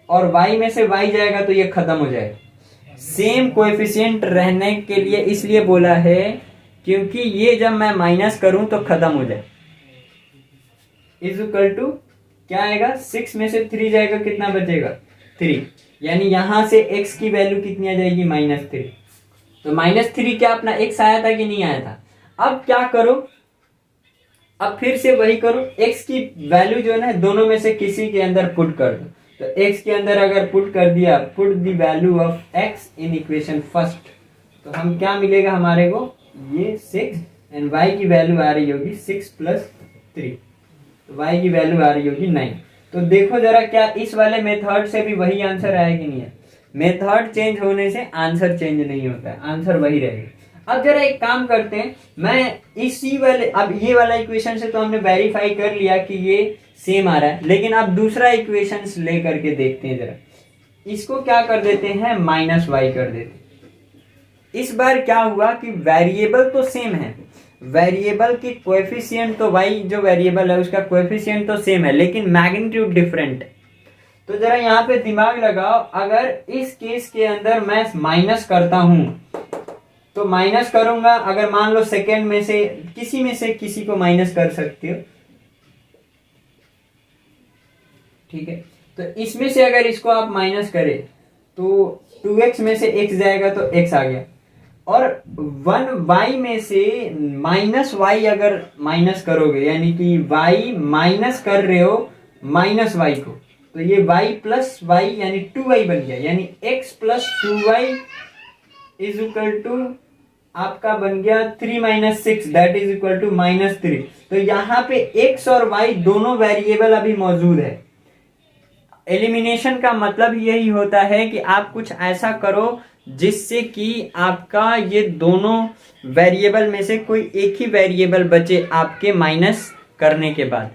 और y में से y जाएगा तो ये खत्म हो जाएगा। सेम कोएफिशिएंट रहने के लिए इसलिए बोला है क्योंकि ये जब मैं माइनस करूं तो खत्म हो जाए। इज इक्वल टू क्या आएगा, 6 में से 3 जाएगा, कितना बचेगा 3, यानी यहां से x की वैल्यू कितनी आ जाएगी, -3। तो -3 क्या अपना x आया था कि नहीं आया था। अब क्या करो, अब फिर से वही करो, x की वैल्यू जो है ना दोनों में से किसी के अंदर पुट कर दो। तो x के अंदर अगर पुट कर दिया, put the value of x in equation first, तो हम क्या मिलेगा हमारे को, ये 6, एंड y की वैल्यू आ रही होगी 6 + 3, तो y की वैल्यू आ रही होगी 9। तो देखो जरा, क्या इस वाले मेथड से भी वही आंसर आया कि नहीं है। मेथड चेंज होने से आंसर चेंज नहीं होता है, आंसर वही रहेगा। अब जरा एक काम करते हैं, मैं इसी वाले, अब ये वाला इक्वेशन से तो हमने वेरीफाई कर लिया कि ये सेम आ रहा है, लेकिन अब दूसरा इक्वेशन ले करके देखते हैं जरा। इसको क्या कर देते हैं, -y कर देते हैं। इस बार क्या हुआ कि वेरिएबल तो सेम है, वेरिएबल की कोएफिशिएंट तो y जो वेरिएबल है उसका कोएफिशिएंट तो सेम है, लेकिन मैग्नीट्यूड डिफरेंट है। तो जरा यहाँ पे दिमाग लगाओ, अगर इस केस के अंदर मैं माइनस करता हूं, तो माइनस करूंगा, अगर मान लो सेकेंड में से किसी को माइनस कर सकते हो, ठीक है। तो इसमें से अगर इसको आप माइनस करें तो 2x में से x जाएगा तो x आ गया, और 1y में से -y अगर माइनस करोगे, यानी कि y माइनस कर रहे हो -y को, तो ये y + y यानी 2y बन गया, यानी x + 2y is equal to आपका बन गया 3 - 6 दैट इज इक्वल टू -3। तो यहाँ पे x और y दोनों वेरिएबल अभी मौजूद है। एलिमिनेशन का मतलब यही होता है कि आप कुछ ऐसा करो जिससे कि आपका ये दोनों वेरिएबल में से कोई एक ही वेरिएबल बचे आपके माइनस करने के बाद,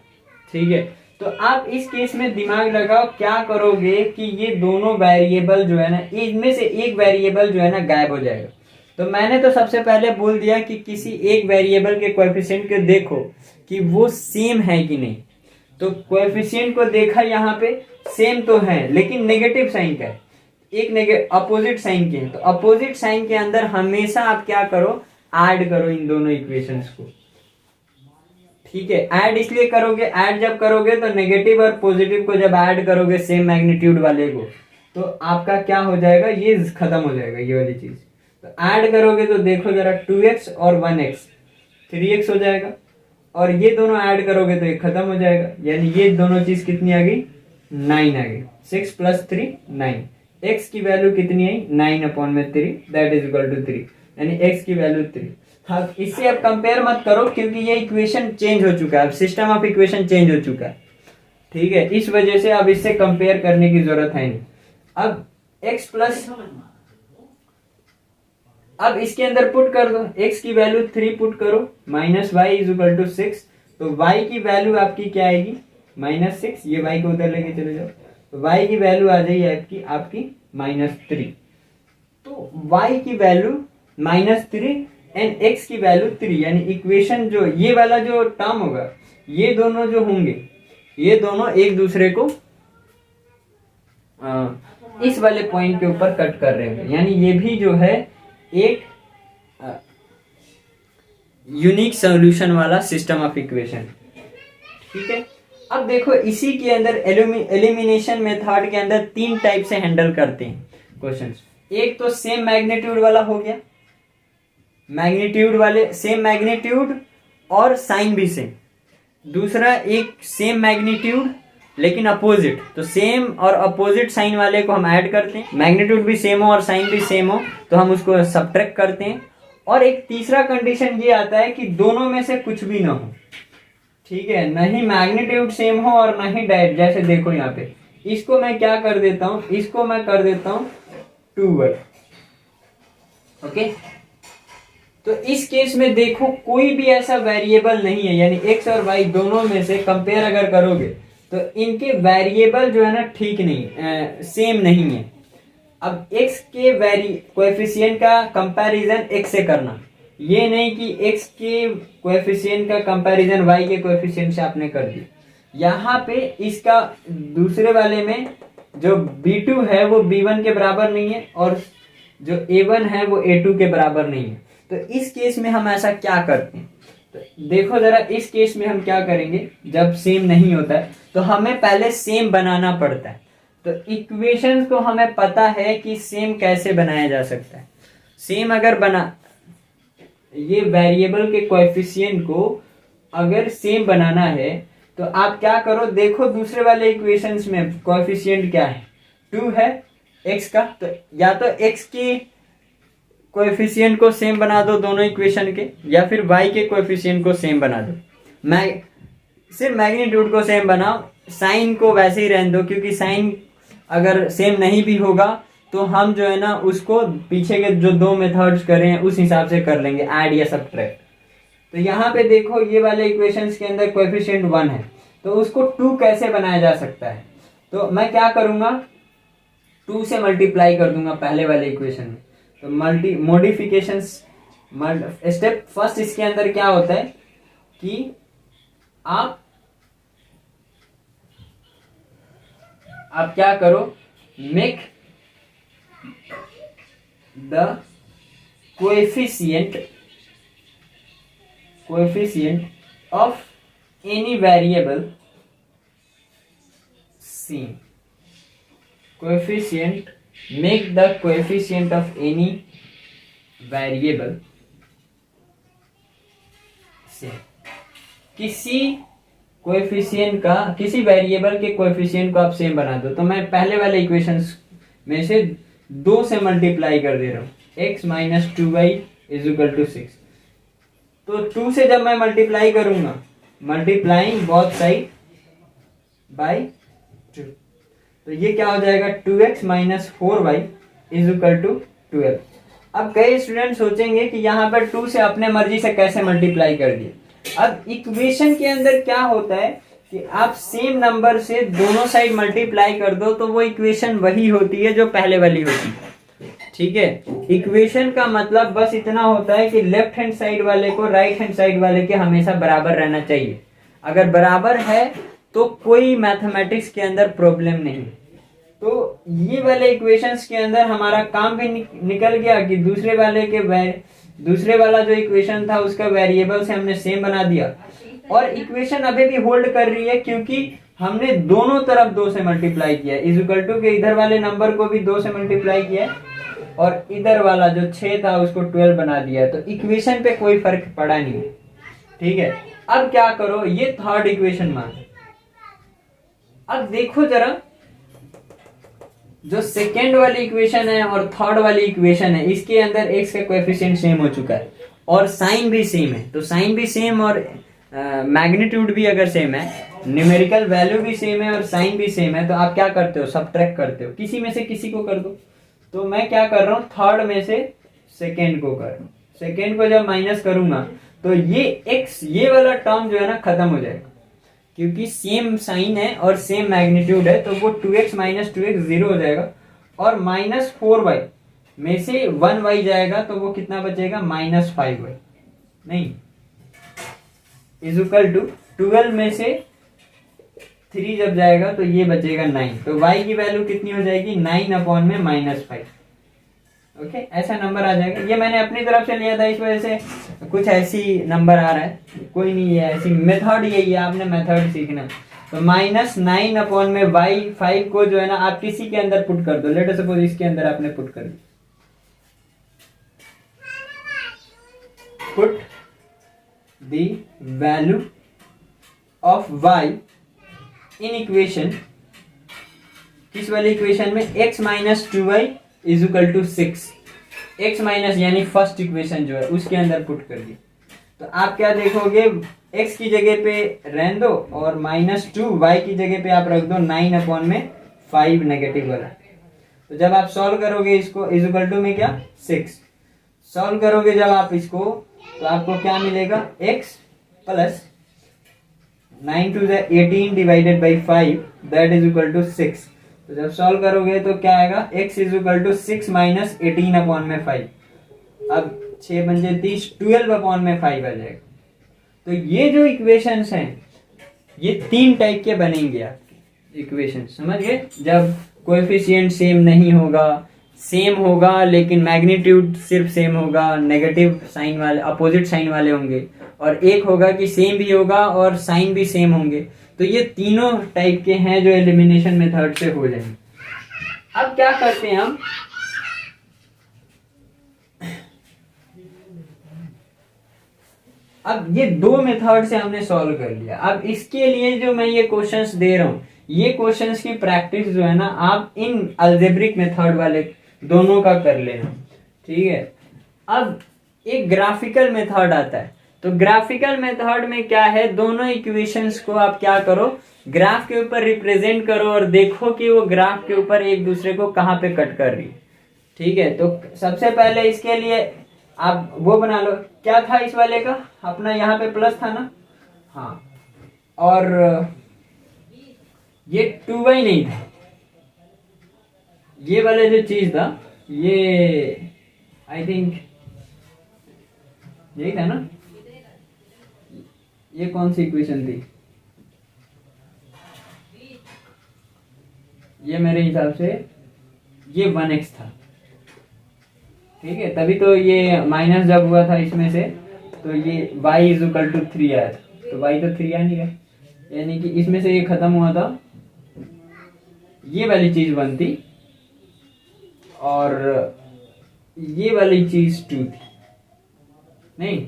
ठीक है। तो आप इस केस में दिमाग लगाओ, क्या करोगे कि ये दोनों वेरिएबल जो है ना, इनमें से एक वेरिएबल जो है ना गायब हो जाएगा। तो मैंने तो सबसे पहले बोल दिया कि किसी एक वेरिएबल के कोएफिशिएंट को देखो कि वो सेम है कि नहीं। तो कोएफिशिएंट को देखा, यहाँ पे सेम तो है लेकिन नेगेटिव साइन का है, एक अपोजिट साइन के हैं। तो अपोजिट साइन के अंदर हमेशा आप क्या करो, ऐड करो इन दोनों इक्वेशंस को, ठीक है। ऐड इसलिए करोगे, ऐड जब करोगे तो नेगेटिव और पॉजिटिव को जब ऐड करोगे सेम मैग्नीट्यूड वाले को, तो आपका क्या हो जाएगा, ये खत्म हो जाएगा ये वाली चीज। तो ऐड करोगे तो देखो जरा, 2x और 1x 3x हो जाएगा, और ये दोनों ऐड करोगे तो ये खत्म हो जाएगा, यानी ये दोनों चीज कितनी आ गई, 9 आ गई। 6 + 3 9, x की वैल्यू कितनी आई, 9/3 दैट इज इक्वल टू 3, यानी x की वैल्यू 3। हाँ, इससे अब कंपेयर मत करो क्योंकि ये इक्वेशन चेंज हो चुका है, सिस्टम ऑफ इक्वेशन चेंज हो चुका है, ठीक है। इस वजह से अब इससे कंपेयर करने की जरूरत है नहीं। अब x प्लस, अब इसके अंदर पुट कर दो, x की वैल्यू 3 पुट करो, -y इज इक्वल टू 6, तो y की वैल्यू आपकी क्या आएगी, -6, ये y को उधर लेके चले जाओ, तो y की वैल्यू आ जाएगी आपकी -3। तो y की वैल्यू -3 एंड x की वैल्यू 3, यानी इक्वेशन जो ये वाला जो टर्म होगा, ये दोनों जो होंगे, ये दोनों एक दूसरे को इस वाले पॉइंट के ऊपर कट कर रहे होंगे, यानी ये भी जो है एक यूनिक सॉल्यूशन वाला सिस्टम ऑफ इक्वेशन, ठीक है। अब देखो, इसी के अंदर एलिमिनेशन मेथड के अंदर 3 टाइप से हैंडल करते हैं क्वेश्चंस। एक तो सेम मैग्नीट्यूड वाला हो गया, मैग्नीट्यूड वाले सेम मैग्नीट्यूड और साइन भी सेम। दूसरा एक सेम मैग्नीट्यूड लेकिन अपोजिट, तो सेम और अपोजिट साइन वाले को हम ऐड करते हैं, मैग्नीट्यूड भी सेम हो और साइन भी सेम हो तो हम उसको सब्ट्रैक्ट करते हैं। और एक तीसरा कंडीशन ये आता है कि दोनों में से कुछ भी ना हो, ठीक है, ना ही मैग्नीट्यूड सेम हो और ना ही डायरेक्ट। जैसे देखो यहाँ पे इसको मैं क्या कर देता हूँ, इसको मैं कर देता हूँ 2y, ओके। तो इस केस में देखो कोई भी ऐसा वेरिएबल नहीं है, यानी x और y दोनों में से कंपेयर अगर करोगे तो इनके वेरिएबल जो है ना ठीक नहीं, सेम नहीं है। अब x के कोएफिशिएंट का कंपैरिजन x से करना, ये नहीं कि x के कोएफिशिएंट का कंपैरिजन y के कोएफिशिएंट से आपने कर दिया। यहाँ पे इसका दूसरे वाले में जो b2 है वो b1 के बराबर नहीं है और जो a1 है वो a2 के बराबर नहीं है। तो इस केस में हम ऐसा क्या करते हैं, तो देखो जरा इस केस में हम क्या करेंगे, जब सेम नहीं होता है तो हमें पहले सेम बनाना पड़ता है। तो इक्वेशंस को हमें पता है कि सेम कैसे बनाया जा सकता है। सेम अगर बना, ये वेरिएबल के कोएफिशिएंट को अगर सेम बनाना है तो आप क्या करो, देखो दूसरे वाले इक्वेशंस में कोएफिशिएंट क्या है, 2 है x का, तो या तो x के कोएफिशिएंट को सेम बना दो दोनों इक्वेशन के, या फिर y के कोएफिशिएंट को सेम बना दो। सिर्फ मैग्नीट्यूड को सेम बनाओ, साइन को वैसे ही रहने दो, क्योंकि साइन अगर सेम नहीं भी होगा तो हम जो है ना उसको पीछे के जो 2 मेथड्स करें उस हिसाब से कर लेंगे, ऐड या सब्ट्रैक्ट। तो यहाँ पे देखो ये वाले इक्वेशंस के अंदर कोएफिशिएंट 1 है, तो उसको 2 कैसे बनाया जा सकता है, तो मैं क्या करूंगा 2 से मल्टीप्लाई कर दूंगा पहले वाले इक्वेशन में। तो मॉडिफिकेशंस स्टेप फर्स्ट इसके अंदर क्या होता है कि आप क्या करो, make the coefficient of any variable same. Coefficient, make the coefficient of any variable same. किसी कोएफिशिएंट का, किसी वेरिएबल के कोएफिशिएंट को आप सेम बना दो। तो मैं पहले वाले इक्वेशंस में से 2 से मल्टीप्लाई कर दे रहा हूं, x minus 2y is equal to 6। तो 2 से जब मैं मल्टीप्लाई करूंगा, मल्टीप्लाइंग बोथ साइड बाय 2, तो ये क्या हो जाएगा 2x minus 4y is equal to 12। अब कई स्टूडेंट सोचेंगे कि यहाँ पर 2 से अपने मर्जी से कैसे मल्टीप्लाई कर दिए। अब इक्वेशन के अंदर क्या होता है कि आप सेम नंबर से दोनों साइड मल्टीप्लाई कर दो तो वो इक्वेशन वही होती है जो पहले वाली होती है, ठीक है। इक्वेशन का मतलब बस इतना होता है कि लेफ्ट हैंड साइड वाले को राइट हैंड साइड वाले के हमेशा बराबर रहना चाहिए। अगर बराबर है तो कोई मैथमेटिक्स के अंदर प्रॉब्लम नहीं। तो ये वाले इक्वेशंस के अंदर हमारा काम भी निकल गया कि दूसरे वाला जो इक्वेशन था उसका वेरिएबल से हमने सेम बना दिया, और इक्वेशन अभी भी होल्ड कर रही है क्योंकि हमने दोनों तरफ 2 से मल्टीप्लाई किया है। इज इक्वल टू के इधर वाले नंबर को भी 2 से मल्टीप्लाई किया है और इधर वाला जो 6 था उसको 12 बना दिया है। तो इक्वेशन पे कोई फर्क पड़ा नहीं, ठीक है। अब क्या करो, ये थर्ड इक्वेशन मान, अब देखो जरा जो सेकेंड वाली इक्वेशन है और थर्ड वाली इक्वेशन है इसके अंदर x का कोएफिशिएंट सेम हो चुका है और साइन भी सेम है। तो साइन भी सेम और मैग्नीट्यूड भी अगर सेम है, न्यूमेरिकल वैल्यू भी सेम है और साइन भी सेम है, तो आप क्या करते हो, सब्ट्रैक्ट करते हो, किसी में से किसी को कर दो। तो मैं क्या कर रहा हूँ, थर्ड में से सेकेंड को कर रहा हूँ। सेकेंड को जब माइनस करूंगा तो ये x, ये वाला टर्म जो है ना खत्म हो जाएगा, क्योंकि सेम साइन है और सेम मैग्नीट्यूड है, तो वो 2x माइनस 2x 0 हो जाएगा और माइनस 4y में से 1y जाएगा तो वो कितना बचेगा, माइनस 5y, नहीं, इज इक्वल टू 12 में से 3 जब जाएगा तो ये बचेगा 9। तो y की वैल्यू कितनी हो जाएगी, 9 अपॉन में माइनस 5। ओके, ऐसा नंबर आ जाएगा। ये मैंने अपनी तरफ से लिया था, इस वजह से कुछ ऐसी नंबर आ रहा है, कोई नहीं है, ऐसी मेथड यही है, आपने मेथड सीखना। तो माइनस 9 अपॉन में y5 को जो है ना आप किसी के अंदर पुट कर दो। लेट सपोज इसके अंदर आपने पुट कर दिया, put the value of y in equation, किस वाले इक्वेशन में, x minus 2y is equal to 6, x minus यानी फर्स्ट इक्वेशन जो है उसके अंदर पुट कर दी। तो आप क्या देखोगे, x की जगह पे रहने दो और -2 y की जगह पे आप रख दो 9/5 नेगेटिव वाला। तो जब आप सॉल्व करोगे इसको इज इक्वल टू में क्या 6, सॉल्व करोगे जब आप इसको तो आपको क्या मिलेगा, x plus 9 to the 18 divided by 5 that is equal to 6। तो जब सॉल्व करोगे तो क्या आएगा, x is equal to 6 minus 18/5। अब 6 पंजे 30, 12/5 आ जाएगा। तो ये जो इक्वेशंस हैं ये 3 टाइप के बनेंगे आपके इक्वेशन, समझ गए। जब कोएफिशिएंट सेम नहीं होगा, सेम होगा लेकिन मैग्नीट्यूड सिर्फ सेम होगा, नेगेटिव साइन वाले अपोजिट साइन वाले होंगे, और एक होगा कि सेम भी होगा और साइन भी सेम होंगे। तो ये तीनों टाइप के हैं जो एलिमिनेशन मेथड से हो जाएंगे। अब क्या करते हैं हम, अब ये 2 मेथड से हमने सॉल्व कर लिया। अब इसके लिए जो मैं ये क्वेश्चंस दे रहा हूं, ये क्वेश्चंस की प्रैक्टिस जो है ना आप इन अलजेब्रिक मेथड वाले दोनों का कर लेना, ठीक है। अब एक ग्राफिकल मेथड आता है, तो ग्राफिकल मेथड में क्या है, दोनों इक्वेशंस को आप क्या करो, ग्राफ के ऊपर रिप्रेजेंट करो और देखो कि वो ग्राफ के ऊपर एक दूसरे को कहाँ पे कट कर रही है, ठीक है। तो सबसे पहले इसके लिए आप वो बना लो, क्या था इस वाले का अपना, यहाँ पे प्लस था ना, हाँ, और ये 2y नहीं था, ये वाला जो चीज था ये आई थिंक यही था ना, ये कौन सी इक्वेशन थी, ये मेरे हिसाब से ये 1x था, ठीक है। तभी तो ये माइनस जब हुआ था इसमें से तो ये y इज इक्वल टू 3 आया था, तो y तो 3 आ नहीं रहा, यानी कि इसमें से ये खत्म हुआ था, ये वाली चीज बनती और ये वाली चीज 2 थी नहीं,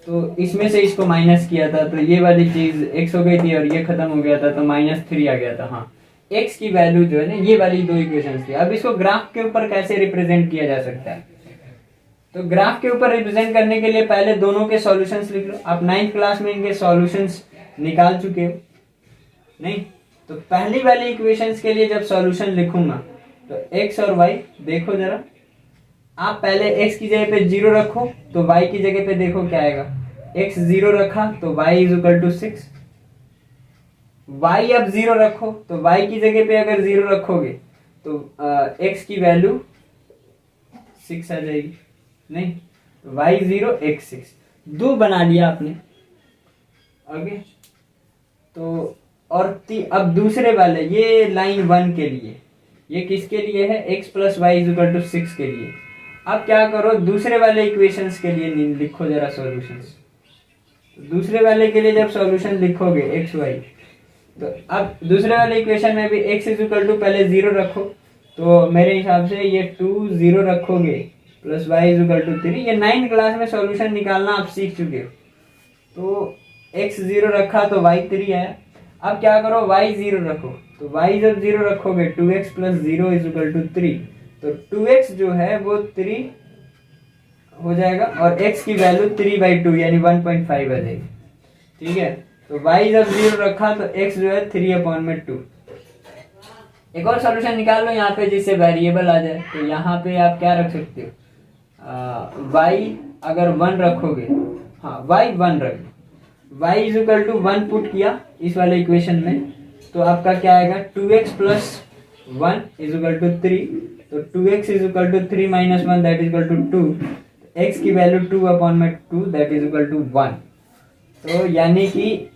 तो इसमें से इसको माइनस किया था तो ये वाली चीज x हो गई थी और ये खत्म हो गया था तो -3 आ गया था। हाँ, x की वैल्यू जो है ना ये वाली 2 इक्वेशंस थी। अब इसको ग्राफ के ऊपर कैसे रिप्रेजेंट किया जा सकता है, तो ग्राफ के ऊपर रिप्रेजेंट करने के लिए पहले दोनों के सॉल्यूशंस लिख लो। आप 9th क्लास में इनके सॉल्यूशंस निकाल चुके हो नहीं, तो पहली वाली इक्वेशंस के लिए जब सॉल्यूशन लिखूंगा तो x और y देखो जरा, आप पहले x की जगह पे 0 रखो तो y की जगह पे देखो क्या आएगा, x 0 रखा तो y is equal to 6, y अब 0 रखो तो y की जगह पे अगर 0 रखोगे तो x की वैल्यू 6 आ जाएगी नहीं, तो y 0 x 6, 2 बना लिया आपने। ओके, तो और अब दूसरे वाले ये लाइन 1 के लिए, ये किसके लिए है, x plus Y is equal to 6 के लिए। अब क्या करो, दूसरे वाले इक्वेशंस के लिए लिखो जरा सॉल्यूशंस। दूसरे वाले के लिए जब सॉल्यूशन लिखोगे x y, तो अब दूसरे वाले इक्वेशन में भी x इज इक्वल टू पहले 0 रखो, तो मेरे हिसाब से ये 2 0 रखोगे plus y is equal to 3। ये 9th क्लास में सॉल्यूशन निकालना आप सीख चुके हो। तो x 0 रखा तो y 3 आया। अब क्या करो, y 0 रखो, तो y जब 0 रखोगे 2x plus 0 is equal to 3, तो 2x जो है वो 3 हो जाएगा और x की वैल्यू 3/2 यानी 1.5 आ जाएगी, ठीक है। तो y जब 0 रखा तो x जो है 3/2। एक और सॉल्यूशन निकाल लो यहाँ पे जिससे वेरिएबल आ जाए, तो यहाँ पे आप क्या रख सकते हो, y अगर 1 रखोगे, हाँ y 1 रख, y is equal to 1 put किया इस वाले इक्वेशन में, तो आपका क्या आएगा 2x plus 1 is equal to 3, तो 2x is equal to 3 minus 1 that is equal to 2, x की value 2/2 that is equal to 1। तो यानी कि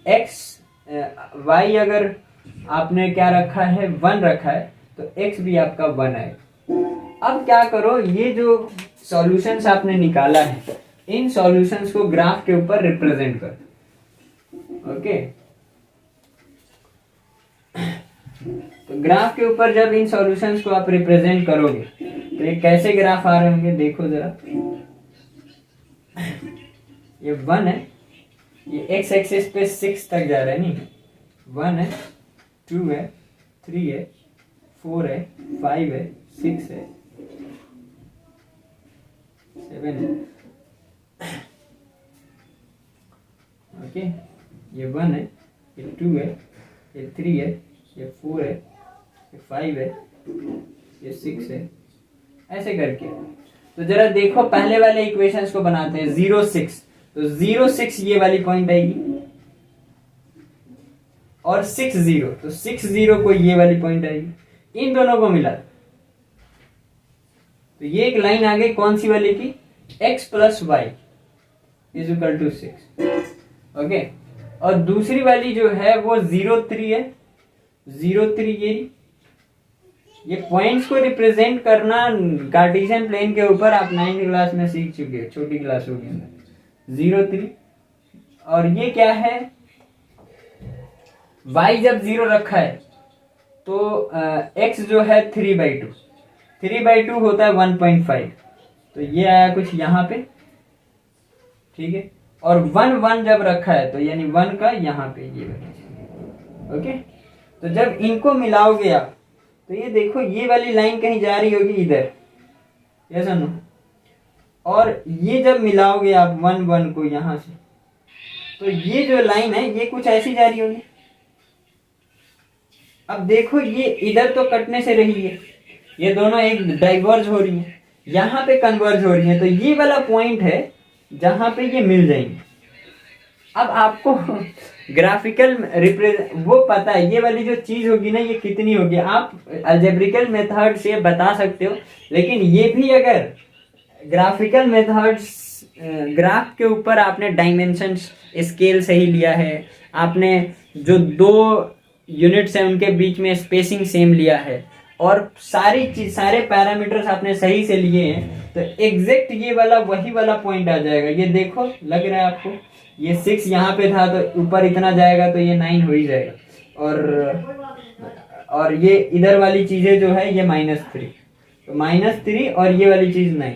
y अगर आपने क्या रखा है 1 रखा है तो x भी आपका 1 है। अब क्या करो, ये जो सॉल्यूशंस आपने निकाला है इन सॉल्यूशंस को ग्राफ के ऊपर रिप्रेजेंट कर, ओके। तो ग्राफ के ऊपर जब इन सॉल्यूशंस को आप रिप्रेजेंट करोगे तो ये कैसे ग्राफ आ रहे होंगे देखो जरा, ये 1 है, ये एक्स एक्सिस पे 6 तक जा रहा है, नहीं 1 है, 2 है, 3 है, 4 है, 5 है, 6 है, 7 है। ओके, ये 1 है, ये 2 है, ये 3 है, ये 4 है, ये 5 है, ये 6 है, ऐसे करके। तो जरा देखो पहले वाले इक्वेशंस को बनाते हैं। 0 6, तो 0 6 ये वाली पॉइंट आएगी, और 6 0, तो 6 0 को ये वाली पॉइंट आएगी। इन दोनों को मिला तो ये एक लाइन आ गई, कौन सी वाली की, x plus Y is equal to 6। Okay, और दूसरी वाली जो है वो 0 3 है। 0 3 ये पॉइंट्स को रिप्रेजेंट करना कार्टेशियन प्लेन के ऊपर आप 9th क्लास में सीख चुके हो, छोटी क्लास होगी अंदर। 0 3, और ये क्या है, y जब 0 रखा है तो x जो है 3/2, 3/2 होता है 1.5, तो ये आया कुछ यहाँ पे, ठीक है। और 1 1 जब रखा है तो यानी 1 का यहाँ पे ये बनेगा। ओके, तो जब इनको मिलाओगे आप तो ये देखो ये वाली लाइन कहीं जा रही होगी इधर, ऐसा नो, और ये जब मिलाओगे आप 1 1 को यहाँ से, तो ये जो लाइन है ये कुछ ऐसी जा रही होगी। अब देखो ये इधर तो कटने से रही है, ये दोनों एक डाइवर्ज हो रही है, यहाँ पे कन्वर्ज हो रही है, तो ये वाला पॉइंट है जहां पे ये मिल जाएंगे। अब आपको ग्राफिकल वो पता है, ये वाली जो चीज होगी ना ये कितनी होगी, आप अलजेब्रिकल मेथड से बता सकते हो, लेकिन ये भी अगर ग्राफिकल मेथड्स, ग्राफ के ऊपर आपने डायमेंशन स्केल सही लिया है, आपने जो 2 यूनिट्स हैं उनके बीच में स्पेसिंग सेम लिया है, और सारी चीज, सारे पैरामीटर्स आपने सही से लिए हैं, तो एग्जैक्ट ये वाला वही वाला पॉइंट आ जाएगा। ये देखो लग रहा है आपको, ये 6 यहाँ पे था तो ऊपर इतना जाएगा तो ये 9 हो ही जाएगा, और ये इधर वाली चीजें जो है ये -3, तो -3 और ये वाली चीज 9,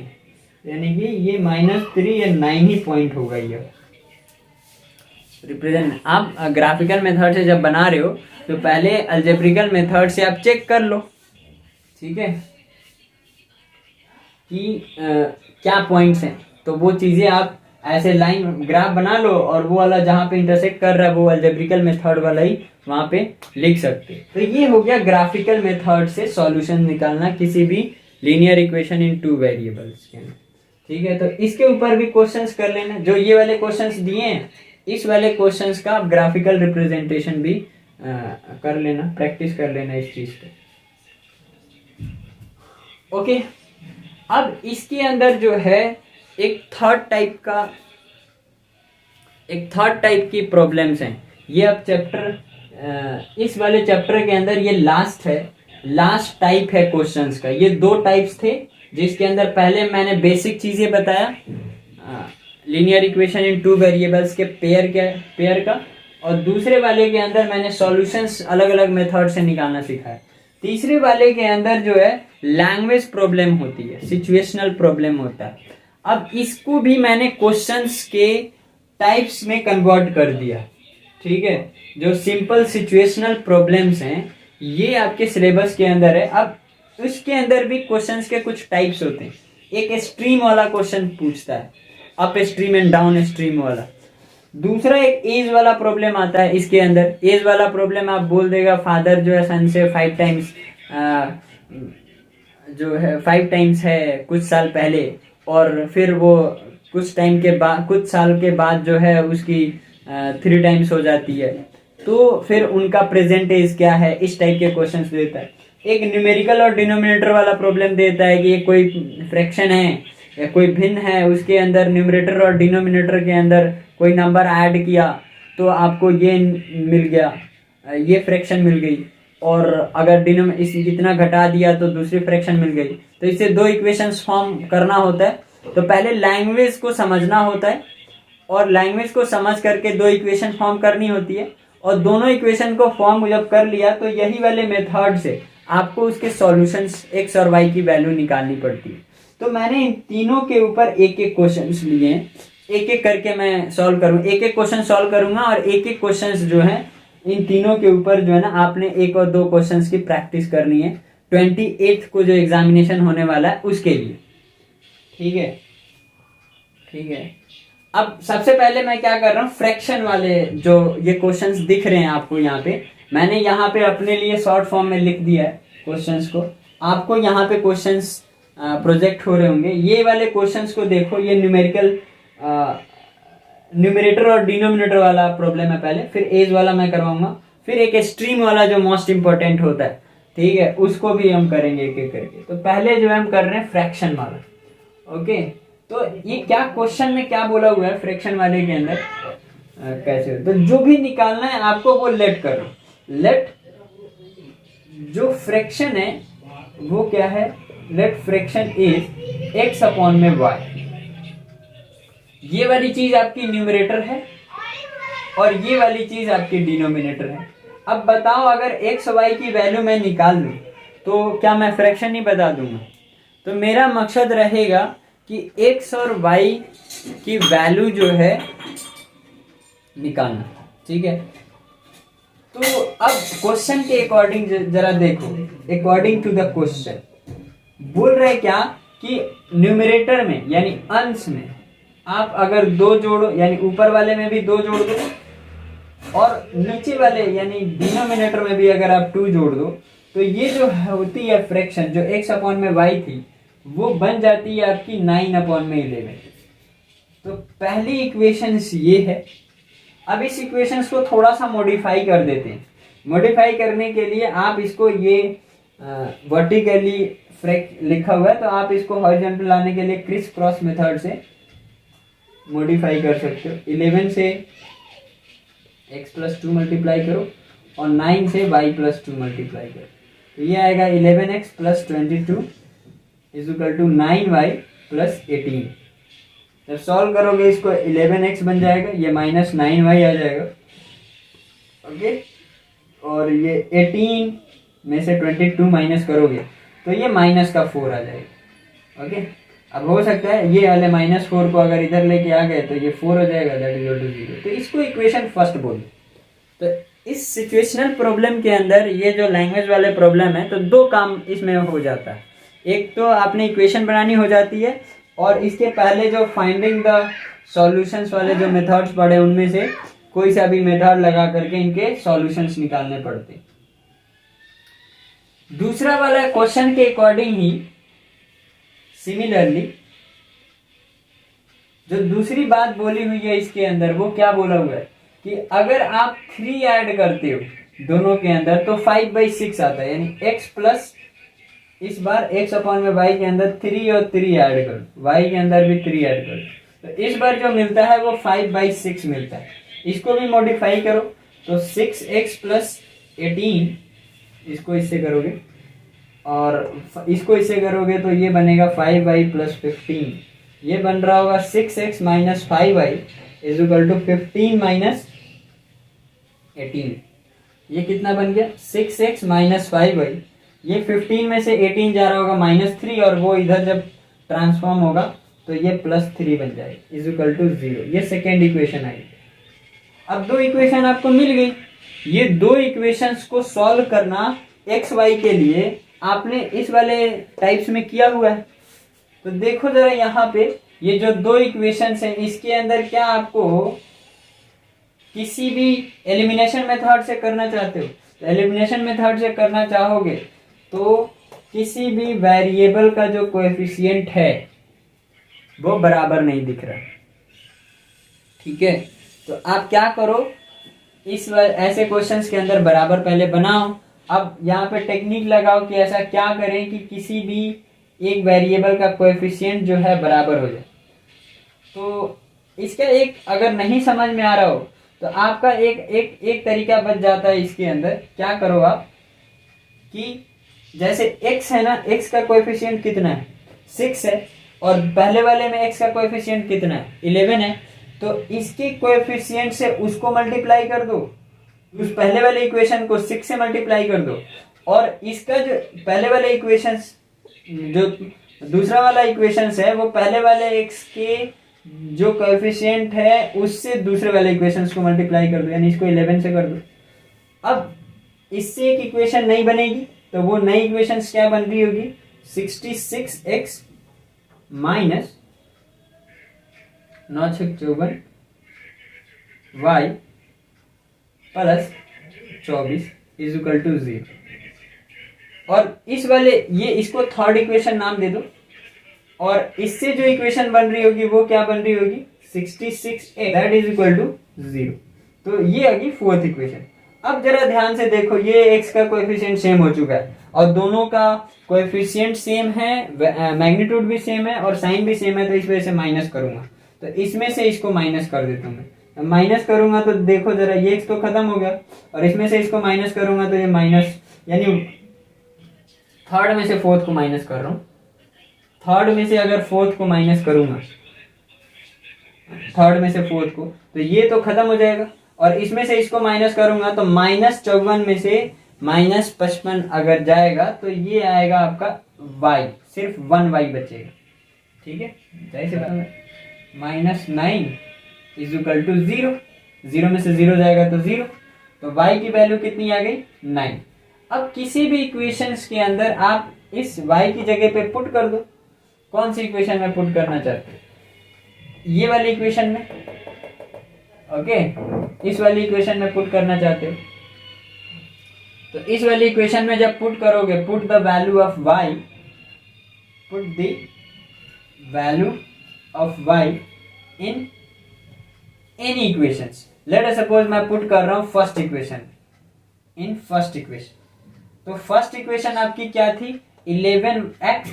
यानी कि ये -3 या 9 ही पॉइंट होगा ये रिप्रेजेंट। आप ग्राफिकल मेथड से जब बना रहे हो तो पहले अलजेब्रिकल मेथड से आप चेक कर लो, ठीक है, कि क्या पॉइंट्स हैं, तो वो चीजें आप ऐसे लाइन ग्राफ बना लो, और वो वाला जहां पे इंटरसेक्ट कर रहा है वो अलजेब्रिकल मेथड वाला ही वहां पे लिख सकते। तो ये हो गया ग्राफिकल मेथड से सॉल्यूशन निकालना किसी भी लीनियर इक्वेशन इन 2 वेरिएबल्स के, ठीक है। तो इसके ऊपर भी क्वेश्चंस कर लेना, जो ये वाले क्वेश्चंस दिए हैं इस वाले क्वेश्चंस का आप ग्राफिकल रिप्रेजेंटेशन भी कर लेना, प्रैक्टिस कर लेना इस चीज पे। ओके, अब इसके अंदर जो है एक थर्ड टाइप की प्रॉब्लम्स हैं। ये अब चैप्टर, इस वाले चैप्टर के अंदर ये लास्ट टाइप है क्वेश्चंस का। ये 2 टाइप्स थे जिसके अंदर पहले मैंने बेसिक चीजें बताया, लीनियर इक्वेशन इन 2 वेरिएबल्स के पेयर का, और दूसरे वाले के अंदर मैंने सॉल्यूशंस अलग अलग मेथड से निकालना सिखाया। तीसरे वाले के अंदर जो है लैंग्वेज प्रॉब्लम होती है, सिचुएशनल प्रॉब्लम होता है। अब इसको भी मैंने क्वेश्चंस के टाइप्स में कन्वर्ट कर दिया, ठीक है। जो सिंपल सिचुएशनल प्रॉब्लम्स हैं ये आपके सिलेबस के अंदर है। अब उसके अंदर भी क्वेश्चंस के कुछ टाइप्स होते हैं। एक स्ट्रीम वाला क्वेश्चन पूछता है, up stream and down stream वाला। दूसरा एक एज वाला प्रॉब्लम आता है। इसके अंदर एज वाला प्रॉब्लम आप बोल देगा फादर जो है सन से 5 टाइम्स जो है 5 टाइम्स है कुछ साल पहले, और फिर वो कुछ टाइम के बाद, कुछ साल के बाद जो है उसकी 3 टाइम्स हो जाती है, तो फिर उनका प्रेजेंट एज क्या है, इस टाइप के क्वेश्चंस देता है। एक न्यूमेरिकल और डिनोमिनेटर वाला प्रॉब्लम देता है कि कोई फ्रैक्शन है या कोई भिन्न है, उसके अंदर न्यूमरेटर और डिनोमिनेटर के अंदर कोई नंबर ऐड किया तो आपको ये मिल गया, ये फ्रैक्शन मिल गई, और अगर इतना घटा दिया तो दूसरी फ्रैक्शन मिल गई। तो इससे 2 इक्वेशंस फॉर्म करना होता है। तो पहले लैंग्वेज को समझना होता है, और लैंग्वेज को समझ करके 2 इक्वेशन फॉर्म करनी होती है, और दोनों इक्वेशन को फॉर्म जब कर लिया तो यही वाले मेथड से आपको उसके सॉल्यूशंस x और y की वैल्यू निकालनी पड़ती है। तो मैंने इन तीनों के ऊपर एक एक क्वेश्चंस लिए हैं। एक एक करके मैं सॉल्व करूँ, एक एक क्वेश्चन सॉल्व करूंगा और एक एक क्वेश्चन जो है इन तीनों के ऊपर जो है ना आपने एक और दो क्वेश्चंस की प्रैक्टिस करनी है 28th को जो एग्जामिनेशन होने वाला है उसके लिए। ठीक है, ठीक है। अब सबसे पहले मैं क्या कर रहा हूँ, फ्रैक्शन वाले जो ये क्वेश्चंस दिख रहे हैं आपको यहाँ पे, मैंने यहाँ पे अपने लिए शॉर्ट फॉर्म में लिख दिया है क्वेश्चंस को। आपको यहाँ पे क्वेश्चंस प्रोजेक्ट हो रहे होंगे, ये वाले क्वेश्चंस को देखो। ये न्यूमेरिकल न्यूमरेटर और डिनोमिनेटर वाला प्रॉब्लम है पहले, फिर एज वाला मैं करवाऊंगा, फिर एक एक्सट्रीम वाला जो मोस्ट इंपॉर्टेंट होता है, ठीक है, उसको भी हम करेंगे एक एक करके। तो पहले जो है हम कर रहे हैं फ्रैक्शन वाला। ओके, तो ये क्या क्वेश्चन में क्या बोला हुआ है फ्रैक्शन वाले के अंदर कैसे, तो जो भी निकालना है आपको वो लेट करो। लेट जो फ्रैक्शन है वो क्या है, let fraction is x upon में y। ये वाली चीज आपकी न्यूमरेटर है और ये वाली चीज आपकी डिनोमिनेटर है। अब बताओ अगर x y की वैल्यू मैं निकाल लूं तो क्या मैं फ्रैक्शन ही बता दूंगा? तो मेरा मकसद रहेगा कि x और y की वैल्यू जो है निकालना। ठीक है, तो अब क्वेश्चन के अकॉर्डिंग जरा देखो, अकॉर्डिंग टू द क्वेश्चन बोल रहे क्या कि न्यूमरेटर में यानी अंश में आप अगर 2 जोड़ो, यानी ऊपर वाले में भी 2 जोड़ दो और नीचे वाले यानी डिनोमिनेटर में भी अगर आप 2 जोड़ दो, तो ये जो होती है फ्रैक्शन जो x अपॉन में y थी वो बन जाती है आपकी 9 अपॉन में 11। तो पहली इक्वेशन ये है। अब इस इक्वेशंस को थोड़ा सा मॉडिफाई कर देते हैं। मॉडिफाई करने के लिए आप इसको ये वर्टिकली लिखा हुआ है, तो आप इसको हॉरिजॉन्टल लाने के लिए क्रिस क्रॉस मेथड से मॉडिफाई कर सकते हो। 11 से x प्लस 2 मल्टीप्लाई करो और 9 से y प्लस 2 मल्टीप्लाई करो, तो ये आएगा 11x plus 22 is equal to 9y plus 18। जब सॉल्व करोगे इसको 11x बन जाएगा, ये माइनस 9y आ जाएगा। ओके, और ये 18 में से 22 माइनस करोगे तो ये माइनस का 4 आ जाएगा। ओके, अब हो सकता है ये वाले -4 को अगर इधर लेके आ गए तो ये 4 हो जाएगा, दैट इज इक्वल टू 0। तो इसको इक्वेशन फर्स्ट बोलो। तो इस सिचुएशनल प्रॉब्लम के अंदर ये जो लैंग्वेज वाले प्रॉब्लम है, तो 2 काम इसमें हो जाता है। एक तो आपने इक्वेशन बनानी हो जाती है और इसके पहले जो फाइंडिंग द सॉल्यूशंस वाले जो मेथड्स पढ़े उनमें से कोई सा भी मेथड लगा करके इनके सॉल्यूशंस निकालने पड़ते। दूसरा वाला क्वेश्चन के अकॉर्डिंग ही सिमिलरली जो दूसरी बात बोली हुई है इसके अंदर, वो क्या बोला हुआ है कि अगर आप 3 ऐड करते हो दोनों के अंदर तो 5/6 आता है, यानी x प्लस इस बार x अपॉन में y के अंदर 3 और 3 ऐड करो, y के अंदर भी 3 ऐड करो, तो इस बार जो मिलता है वो 5/6 मिलता है। इसको भी मॉडिफाई करो तो 6x प्लस 18, इसको इससे करोगे और इसको इससे करोगे तो ये बनेगा 5y प्लस 15। ये बन रहा होगा 6x minus 5y is equal to 15 minus 18। ये कितना बन गया 6x माइनस 5y, ये 15 में से 18 जा रहा होगा -3 और वो इधर जब ट्रांसफॉर्म होगा तो ये +3 बन जाएगा इज इक्वल टू 0। ये सेकेंड इक्वेशन आई। अब 2 इक्वेशन आपको मिल गई। ये 2 इक्वेशंस को सॉल्व करना एक्स वाई के लिए आपने इस वाले टाइप्स में किया हुआ है। तो देखो जरा यहाँ पे ये जो 2 इक्वेशंस हैं इसके अंदर क्या आपको किसी भी एलिमिनेशन मेथड से करना चाहते हो, तो एलिमिनेशन मेथड से करना चाहोगे तो किसी भी वेरिएबल का जो कोएफिशिएंट है वो बराबर नहीं दिख रहा। ठीक है, तो आप क्या करो, इस ऐसे क्वेश्चंस के अंदर बराबर पहले बनाओ। अब यहाँ पे टेक्निक लगाओ कि ऐसा क्या करें कि किसी भी एक वेरिएबल का कोएफिशिएंट जो है बराबर हो जाए। तो इसका एक अगर नहीं समझ में आ रहा हो तो आपका एक तरीका बच जाता है इसके अंदर। क्या करो आप कि जैसे x है ना, x का कोएफिशिएंट कितना है 6 है और पहले वाले में x का कोएफिशिएंट कितना है 11 है, तो इसके कोएफिशिएंट से उसको मल्टीप्लाई कर दो, उस पहले वाले इक्वेशन को 6 से मल्टीप्लाई कर दो और इसका जो पहले वाले इक्वेशन जो दूसरा वाला इक्वेशन है वो पहले वाले x के जो कोएफिशिएंट है उससे दूसरे वाले इक्वेशंस को मल्टीप्लाई कर दो, यानी इसको 11 से कर दो। अब इससे एक इक्वेशन नई बनेगी, तो वो नई इक्वेशंस क्या बन रही होगी, 66x minus 9×54 y plus 24 is equal to 0। और इस वाले ये इसको थर्ड इक्वेशन नाम दे दो, और इससे जो इक्वेशन बन रही होगी वो क्या बन रही होगी, 66 दैट इज इक्वल टू 0। तो ये आ गई फोर्थ इक्वेशन। अब जरा ध्यान से देखो, ये x का कोएफिशिएंट सेम हो चुका है और दोनों का कोएफिशिएंट सेम है, मैग्नीट्यूड भी सेम है और साइन भी सेम है, तो इस वजह से माइनस करूंगा। तो इसमें से इसको माइनस कर देता हूं मैं। माइनस करूंगा तो देखो जरा, ये x तो खत्म हो गया, और इसमें से इसको माइनस करूंगा तो ये माइनस, यानी थर्ड में से फोर्थ को माइनस कर रहा हूं। थर्ड में से अगर फोर्थ को माइनस करूंगा, थर्ड में से फोर्थ को, तो ये तो खत्म हो जाएगा, और इसमें से इसको माइनस करूंगा तो -54 में से -55 अगर जाएगा तो ये आएगा आपका y, सिर्फ 1y बचेगा। ठीक है, -9 इज इक्वल टू 0, 0 में से 0 जाएगा तो 0, तो y की वैल्यू कितनी आ गई, 9। अब किसी भी इक्वेशंस के अंदर आप इस y की जगह पे पुट कर दो। कौन सी इक्वेशन में पुट करना चाहते हो, ये वाली इक्वेशन में, ओके इस वाली इक्वेशन में पुट करना चाहते हो, तो इस वाली इक्वेशन में जब पुट करोगे, put the value of y, put the value of y in any equations. Late us suppose मैं पुट कर रहा हूं first equation, in first equation. तो फर्स्ट इक्वेशन आपकी क्या थी, 11x,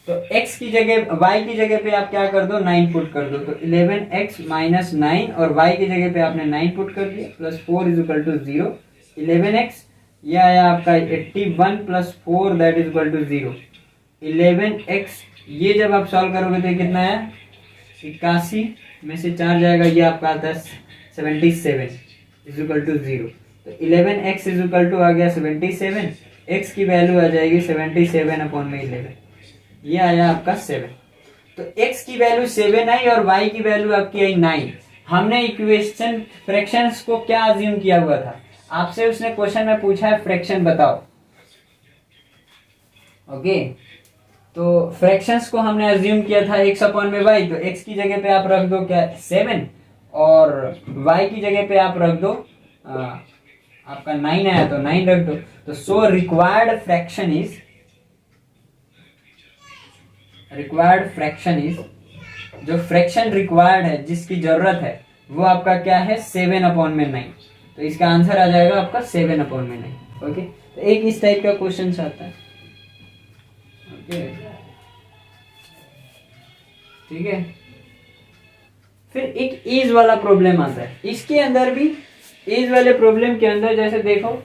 तो x की जगह, y की जगह पे आप क्या कर दो, 9 पुट कर दो, तो 11x माइनस 9, और y की जगह पे आपने 9 पुट कर दिया, plus 4 is equal to 0। 11x ये आया आपका 81 plus 4 that is equal to 0। 11x ये जब आप सॉल्व करोगे तो ये कितना है, 81 में से 4 जाएगा, ये आपका आता है 77 इज इक्वल टू 0। तो 11x इज इक्वल टू आ गया 77, x की वैल्यू आ जाएगी 77/11, ये आया आपका 7। तो x की वैल्यू 7 आई और y की वैल्यू आपकी आई 9। हमने इक्वेशन फ्रैक्शंस को क्या अज्यूम किया हुआ था, आपसे उसने क्वेश्चन में पूछा है फ्रैक्शन बताओ, ओके तो फ्रैक्शंस को हमने अज्यूम किया था x/y, तो x की जगह पे आप रख दो क्या 7, और y की जगह पे आप रख दो आपका 9 आया तो 9 रख दो। तो सो रिक्वायर्ड फ्रैक्शन इज, जो फ्रैक्शन रिक्वायर्ड है, जिसकी जरूरत है, वो आपका क्या है 7/9। तो इसका आंसर आ जाएगा आपका 7/9। ओके, तो एक इस टाइप का क्वेश्चन आता है। ओके ठीक है, फिर एक इज वाला प्रॉब्लम आता है। इसके अंदर भी, इज वाले प्रॉब्लम के अंदर जैसे देखो,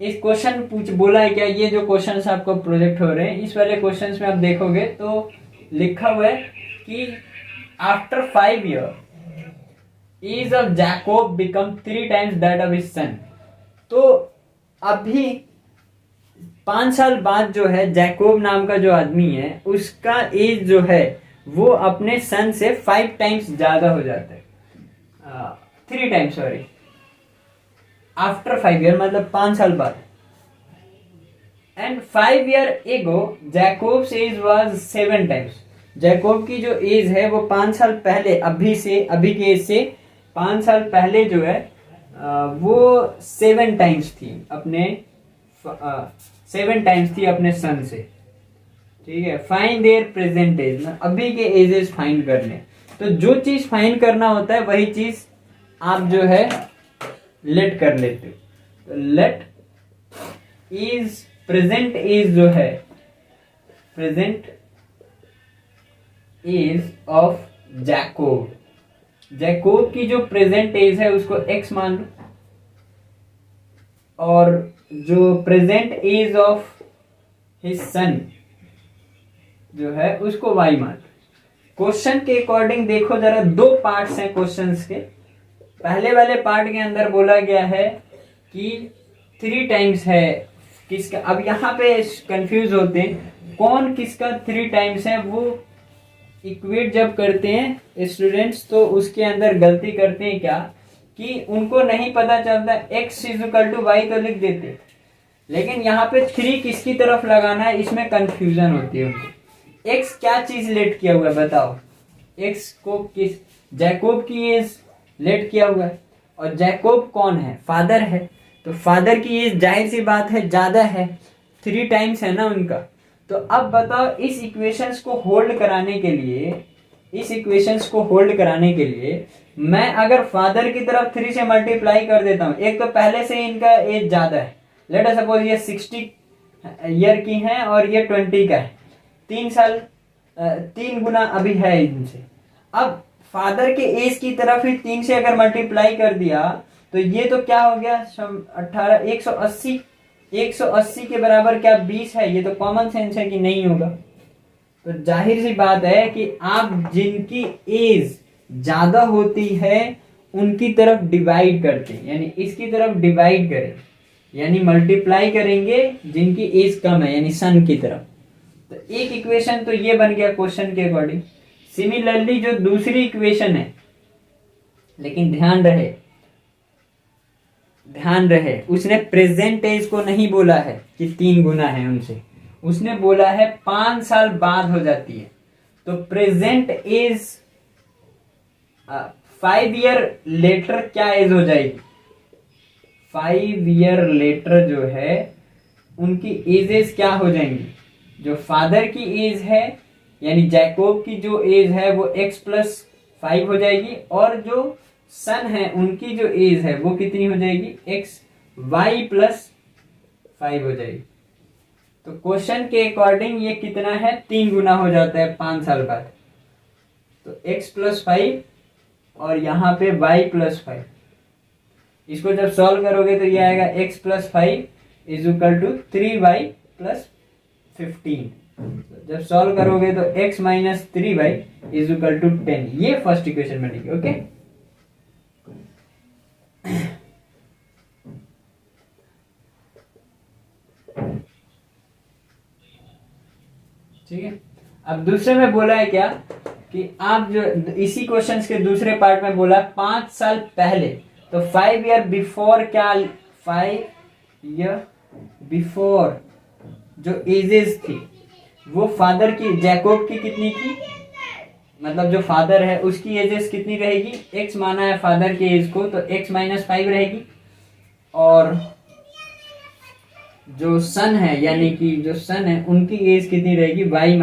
इस क्वेश्चन बोला है क्या, ये जो क्वेश्चंस आपको प्रोजेक्ट हो रहे हैं, इस वाले क्वेश्चंस में आप देखोगे तो लिखा हुआ है कि after 5 year age of Jacob become 3 times that of his son. तो अभी 5 साल बाद जो है जैकोब नाम का जो आदमी है, उसका एज जो है वो अपने सन से 5 टाइम्स ज्यादा हो जाता है, 3 टाइम्स सॉरी, आफ्टर 5 ईयर मतलब 5 साल बाद। And 5 year ago Jacob's age was 7 times. Jacob की जो एज है वो 5 साल पहले, अभी के एज से 5 साल पहले जो है वो 7 टाइम्स थी अपने 7 टाइम्स थी अपने सन से। ठीक है, फाइंड देयर प्रेजेंट एज, अभी के एजेस फाइंड कर लें। तो जो चीज फाइंड करना होता है वही चीज आप जो है लेट कर लेते हो। तो लेट इज प्रेजेंट एज जो है, present age of Jacob, Jacob की जो प्रेजेंट एज है उसको x मान लो, और जो present age of his son जो है उसको y मान लो। क्वेश्चन के अकॉर्डिंग देखो जरा, 2 पार्ट्स हैं क्वेश्चंस के। पहले वाले पार्ट के अंदर बोला गया है कि 3 टाइम्स है किसका। अब यहाँ पे कंफ्यूज होते हैं कौन किसका 3 टाइम्स है, वो इक्वेट जब करते हैं स्टूडेंट्स तो उसके अंदर गलती करते हैं क्या कि उनको नहीं पता चलता x इक्वल टू वाई तो लिख देते, लेकिन यहाँ पे 3 किसकी तरफ लगाना है इसमें कंफ्यूजन होती है उनको। x क्या चीज लेट किया हुआ है बताओ, x को किस जैकोब की एज लेट किया हुआ है, और जैकोब कौन है, फादर है, तो फादर की एज जाहिर सी बात है ज्यादा है, 3 टाइम्स है ना उनका। तो अब बताओ इस इक्वेशंस को होल्ड कराने के लिए, इस इक्वेशंस को होल्ड कराने के लिए मैं अगर फादर की तरफ 3 से मल्टीप्लाई कर देता हूं, एक तो पहले से इनका एज ज्यादा है, लेट अस सपोज ये 60 ईयर की हैं और ये 20 का है, 3 साल 3 गुना अभी है इनसे। अब फादर के एज की तरफ ही 3 से अगर मल्टीप्लाई कर दिया तो ये तो क्या हो गया 18 180, 180 के बराबर क्या 20 है, ये तो कॉमन सेंस है कि नहीं होगा। तो जाहिर सी बात है कि आप जिनकी एज ज्यादा होती है उनकी तरफ डिवाइड करते हैं, यानी इसकी तरफ डिवाइड करें, यानी मल्टीप्लाई करेंगे जिनकी एज कम है यानी सन की तरफ। तो एक इक्वेशन तो ये बन गया क्वेश्चन के अकॉर्डिंग। सिमिलरली जो दूसरी इक्वेशन है, लेकिन ध्यान रहे उसने प्रेजेंट एज को नहीं बोला है कि 3 गुना है उनसे, उसने बोला है 5 साल बाद हो जाती है। तो प्रेजेंट एज 5 ईयर लेटर क्या एज हो जाएगी, 5 ईयर लेटर जो है उनकी एजेस क्या हो जाएंगी, जो फादर की एज है यानी जैकोब की जो एज है वो x+5 हो जाएगी, और जो सन है उनकी जो एज है वो कितनी हो जाएगी xy+5 हो जाएगी। तो क्वेश्चन के अकॉर्डिंग ये कितना है 3 गुना हो जाता है 5 साल बाद। तो x+5 और यहाँ पे y+5, इसको जब सॉल्व करोगे तो ये आएगा x+5 = 3y+15। जब सॉल्व करोगे तो x - 3y = 10। ये फर्स्ट इक्वेशन बनेगी। ओके, ठीक है। अब दूसरे में बोला है क्या कि आप जो इसी क्वेश्चंस के दूसरे पार्ट में बोला 5 साल पहले, तो 5 ईयर बिफोर क्या, 5 ईयर बिफोर जो एजेस थी वो फादर की जैकोब की कितनी थी, मतलब जो फादर है उसकी एजेस कितनी रहेगी, x माना है फादर के एज को तो x - 5 रहेगी, और जो सन है यानी कि जो सन है उनकी एज कितनी रहेगी y -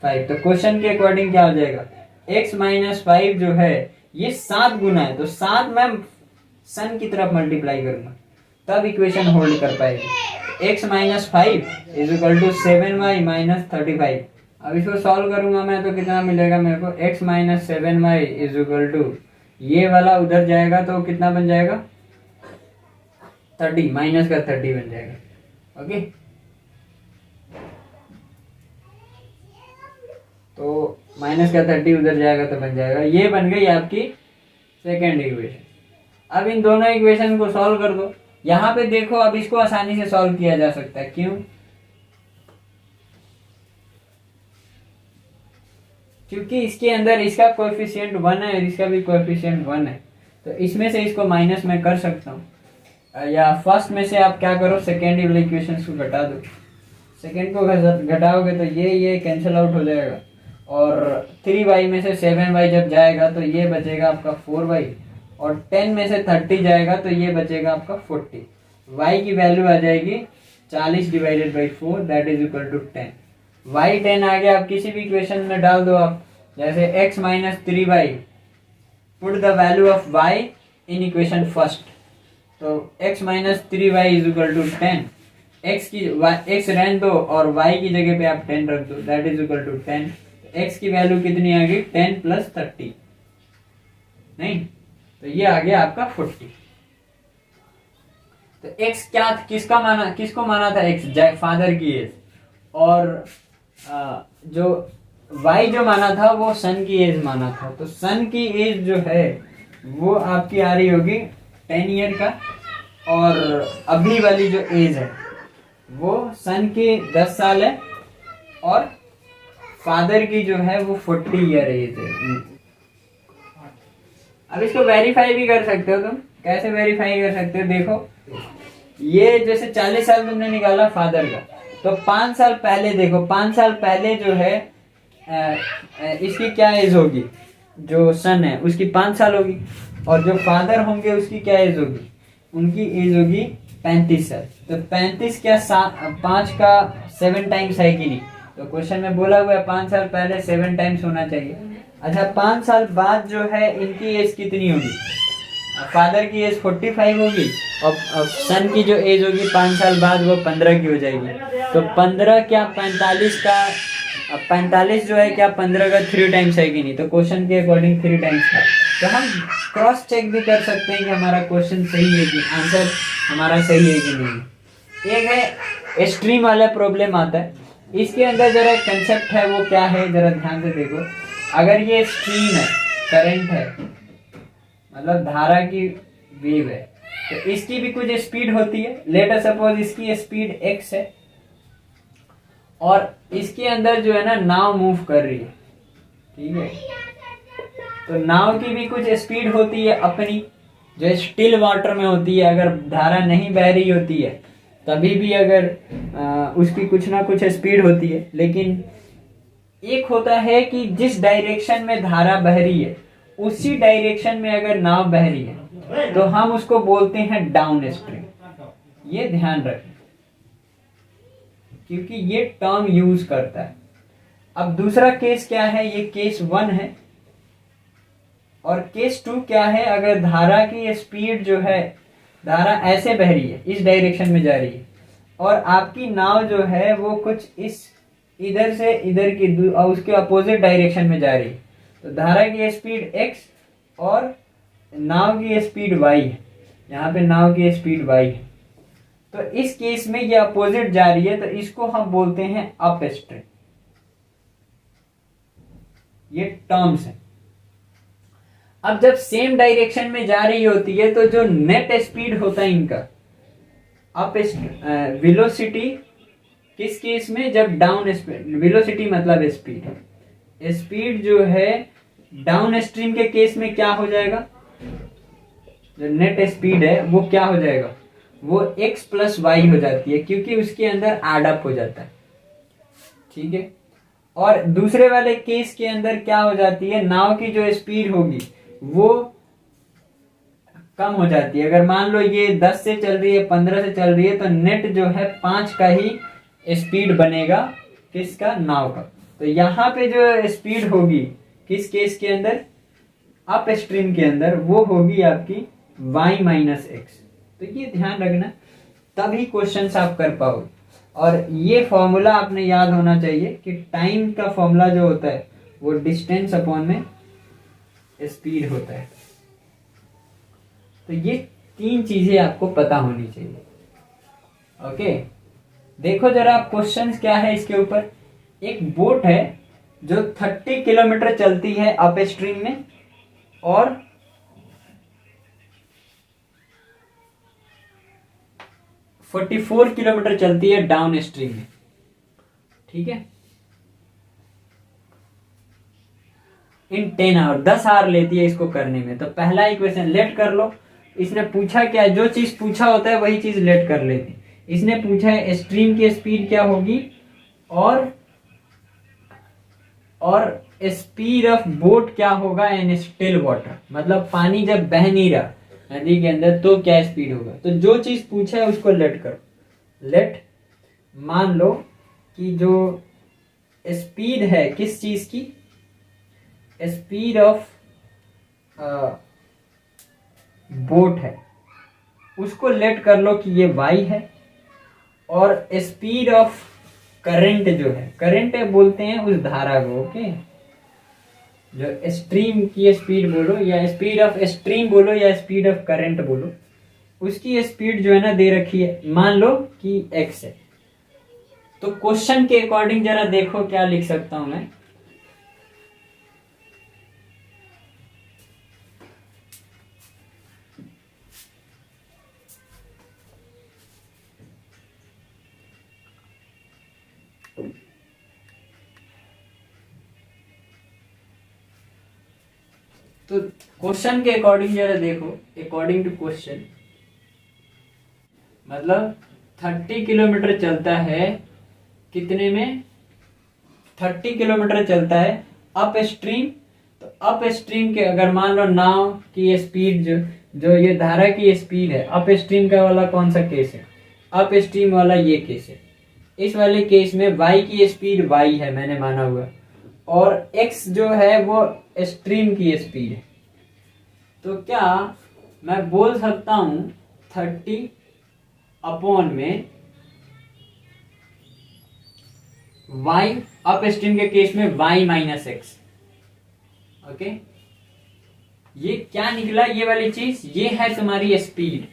5। तो क्वेश्चन के अकॉर्डिंग क्या हो जाएगा x - 5 जो है ये 7 गुना है, तो 7 मैं सन की तरफ मल्टीप्लाई करूंगा तब इक्वेशन होल्ड कर पाएगी। x - 5 = 7y - 35। अब इसको सॉल्व करूंगा मैं तो कितना मिलेगा मेरे को, x - 7y = ये वाला उधर जाएगा तो कितना बन जाएगा 30, माइनस का 30 बन जाएगा। ओके, तो माइनस का 30 उधर जाएगा तो बन जाएगा, ये बन गई आपकी सेकेंड इक्वेशन। अब इन दोनों इक्वेशन को सॉल्व कर दो। यहां पे देखो अब इसको आसानी से सॉल्व किया जा सकता है, क्यों, क्योंकि इसके अंदर इसका कोएफिशिएंट 1 है और इसका भी कोएफिशिएंट 1 है, तो इसमें से इसको माइनस में कर सकता हूँ, या फर्स्ट में से आप क्या करो सेकेंड वाले इक्वेशन को घटा दो, सेकेंड को घटाओगे तो ये कैंसिल आउट हो जाएगा, और 3y में से 7y जब जाएगा तो ये बचेगा आपका 4y, और 10 में से 30 जाएगा तो ये बचेगा आपका 40। y की वैल्यू आ जाएगी 40 / 4 that is equal to 10। y 10 आ गया, आप किसी भी इक्वेशन में डाल दो, आप जैसे x - 3y, put the value of y in equation first, तो x - 3y = 10, x रहने दो और y की जगह पे आप 10 रख दो that is equal to 10। x की वैल्यू कितनी आ गई 10 + 30, नहीं तो ये आ गया आपका 40। तो x क्या किसको माना था x फादर की एज, और जो y जो माना था वो सन की एज माना था। तो सन की एज जो है वो आपकी आ रही होगी 10 ईयर का, और अभी वाली जो एज है वो सन की 10 साल है और फादर की जो है वो 40 ईयर एज है। अब इसको वेरीफाई भी कर सकते हो तुम। कैसे वेरीफाई कर सकते हो, देखो ये जैसे 40 साल तुमने निकाला फादर का, तो 5 साल पहले देखो, 5 साल पहले जो है इसकी क्या एज होगी, जो सन है उसकी 5 साल होगी, और जो फादर होंगे उसकी क्या एज होगी, उनकी एज होगी 35 साल। तो 35 क्या 5 का 7 टाइम्स है कि नहीं, तो क्वेश्चन में बोला हुआ है 5 साल पहले 7 टाइम्स होना चाहिए। अच्छा 5 साल बाद जो है इनकी एज कितनी होगी, फादर की एज 45 होगी, और सन की जो एज होगी 5 साल बाद वो 15 की हो जाएगी। तो 15 क्या 45 का, अब 45 जो है क्या 15 का 3 टाइम्स है कि नहीं, तो क्वेश्चन के अकॉर्डिंग 3 टाइम्स था। तो हम क्रॉस चेक भी कर सकते हैं कि हमारा क्वेश्चन सही है कि आंसर हमारा सही है कि नहीं। एक है एक्सट्रीम वाला प्रॉब्लम आता है, इसके अंदर जरा कंसेप्ट है वो क्या है, जरा ध्यान से देखो। अगर ये स्ट्रीम है, करंट है, मतलब धारा की वेव है, तो इसकी भी कुछ स्पीड होती है। लेट अस सपोज इसकी स्पीड x है, और इसके अंदर जो है ना नाव मूव कर रही है, ठीक है, तो नाव की भी कुछ स्पीड होती है अपनी, जो स्टिल वाटर में होती है। अगर धारा नहीं बह रही होती है तभी भी अगर उसकी कुछ ना कुछ स्पीड होती है। लेकिन एक होता है कि जिस डायरेक्शन में धारा बह रही है उसी डायरेक्शन में अगर नाव बह रही है तो हम उसको बोलते हैं डाउन स्ट्रीम। ये ध्यान रखें क्योंकि ये टर्म यूज करता है। अब दूसरा केस क्या है, ये केस 1 है, और केस 2 क्या है, अगर धारा की स्पीड जो है, धारा ऐसे बह रही है, इस डायरेक्शन में जा रही है, और आपकी नाव जो है वो कुछ इस इधर से इधर की और उसके अपोजिट डायरेक्शन में जा रही है, तो धारा की स्पीड x और नाव की स्पीड y है। यहाँ पे नाव की स्पीड y है, तो इस केस में ये अपोजिट जा रही है, तो इसको हम बोलते हैं अप स्ट्रीम। ये टर्म्स है। अब जब सेम डायरेक्शन में जा रही होती है तो जो नेट स्पीड होता है इनका, अप वेलोसिटी किस केस में, जब डाउन स्पीड, वेलोसिटी मतलब स्पीड, स्पीड जो है डाउन स्ट्रीम के केस में क्या हो जाएगा, जो नेट स्पीड है वो क्या हो जाएगा, वो x प्लस वाई हो जाती है, क्योंकि उसके अंदर एड अप हो जाता है, ठीक है। और दूसरे वाले केस के अंदर क्या हो जाती है, नाव की जो स्पीड होगी वो कम हो जाती है। अगर मान लो ये 10 से चल रही है, 15 से चल रही है, तो नेट जो है 5 का ही स्पीड बनेगा, किसका, नाव का। तो यहाँ पे जो स्पीड होगी किस केस के अंदर, अप स्ट्रीम के अंदर, वो होगी आपकी y माइनस एक्स। तो ये ध्यान रखना, तभी क्वेश्चन आप कर पाओगे। और ये फॉर्मूला आपने याद होना चाहिए कि टाइम का फॉर्मूला जो होता है वो डिस्टेंस अपॉन में स्पीड होता है। तो ये 3 चीजें आपको पता होनी चाहिए। ओके, देखो जरा क्वेश्चंस क्या है इसके ऊपर। एक बोट है जो 30 किलोमीटर चलती है अप स्ट्रीम में, और 44 किलोमीटर चलती है डाउन स्ट्रीम में, ठीक है, इन 10 आवर, 10 आवर लेती है इसको करने में। तो पहला इक्वेशन लेट कर लो। इसने पूछा क्या, जो चीज पूछा होता है वही चीज लेट कर लेती। इसने पूछा है स्ट्रीम की स्पीड क्या होगी, और स्पीड ऑफ बोट क्या होगा इन स्टिल वाटर, मतलब पानी जब बह नहीं रहा नदी के अंदर तो क्या स्पीड होगा। तो जो चीज पूछा है उसको लेट करो। लेट मान लो कि जो स्पीड है किस चीज की, स्पीड ऑफ बोट है, उसको लेट कर लो कि ये y है, और स्पीड ऑफ करंट जो है, करंट बोलते हैं उस धारा को, ओके, जो स्ट्रीम की स्पीड बोलो या स्पीड ऑफ स्ट्रीम बोलो या स्पीड ऑफ करंट बोलो, उसकी स्पीड जो है ना दे रखी है, मान लो कि x है। तो क्वेश्चन के अकॉर्डिंग जरा देखो क्या लिख सकता हूं मैं। तो क्वेश्चन के अकॉर्डिंग जरा देखो, अकॉर्डिंग टू क्वेश्चन मतलब 30 किलोमीटर चलता है, कितने में 30 किलोमीटर चलता है अप स्ट्रीम। तो अप स्ट्रीम के अगर मान लो नाव की स्पीड जो ये धारा की स्पीड है, अप स्ट्रीम का वाला कौन सा केस है, अप स्ट्रीम वाला ये केस है। इस वाले केस में y की स्पीड y है मैंने माना हुआ, और x जो है वो स्ट्रीम की स्पीड है। तो क्या मैं बोल सकता हूं 30 अपॉन में y, अप स्ट्रीम के केस में y माइनस एक्स। ओके, ये क्या निकला, ये वाली चीज, ये है तुम्हारी स्पीड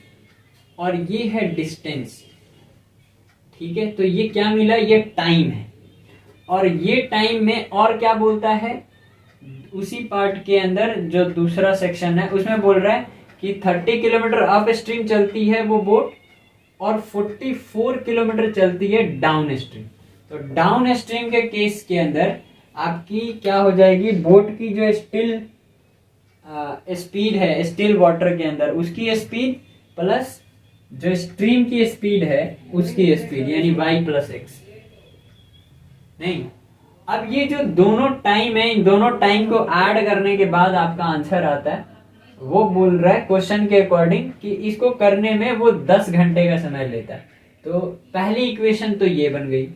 और ये है डिस्टेंस। ठीक है, तो ये क्या मिला, ये टाइम है। और ये टाइम में और क्या बोलता है, उसी पार्ट के अंदर जो दूसरा सेक्शन है उसमें बोल रहा है कि 30 किलोमीटर अप स्ट्रीम चलती है वो बोट और 44 किलोमीटर चलती है डाउन स्ट्रीम। तो डाउन स्ट्रीम के केस के अंदर आपकी क्या हो जाएगी, बोट की जो स्टिल स्पीड है, स्टिल वाटर के अंदर उसकी स्पीड प्लस जो स्ट्रीम की स्पीड है उसकी स्पीड, यानी y प्लस एक्स। नहीं, अब ये जो दोनों टाइम है, इन दोनों टाइम को ऐड करने के बाद आपका आंसर आता है, वो बोल रहा है क्वेश्चन के अकॉर्डिंग कि इसको करने में वो 10 घंटे का समय लेता है। तो पहली इक्वेशन तो ये बन गई।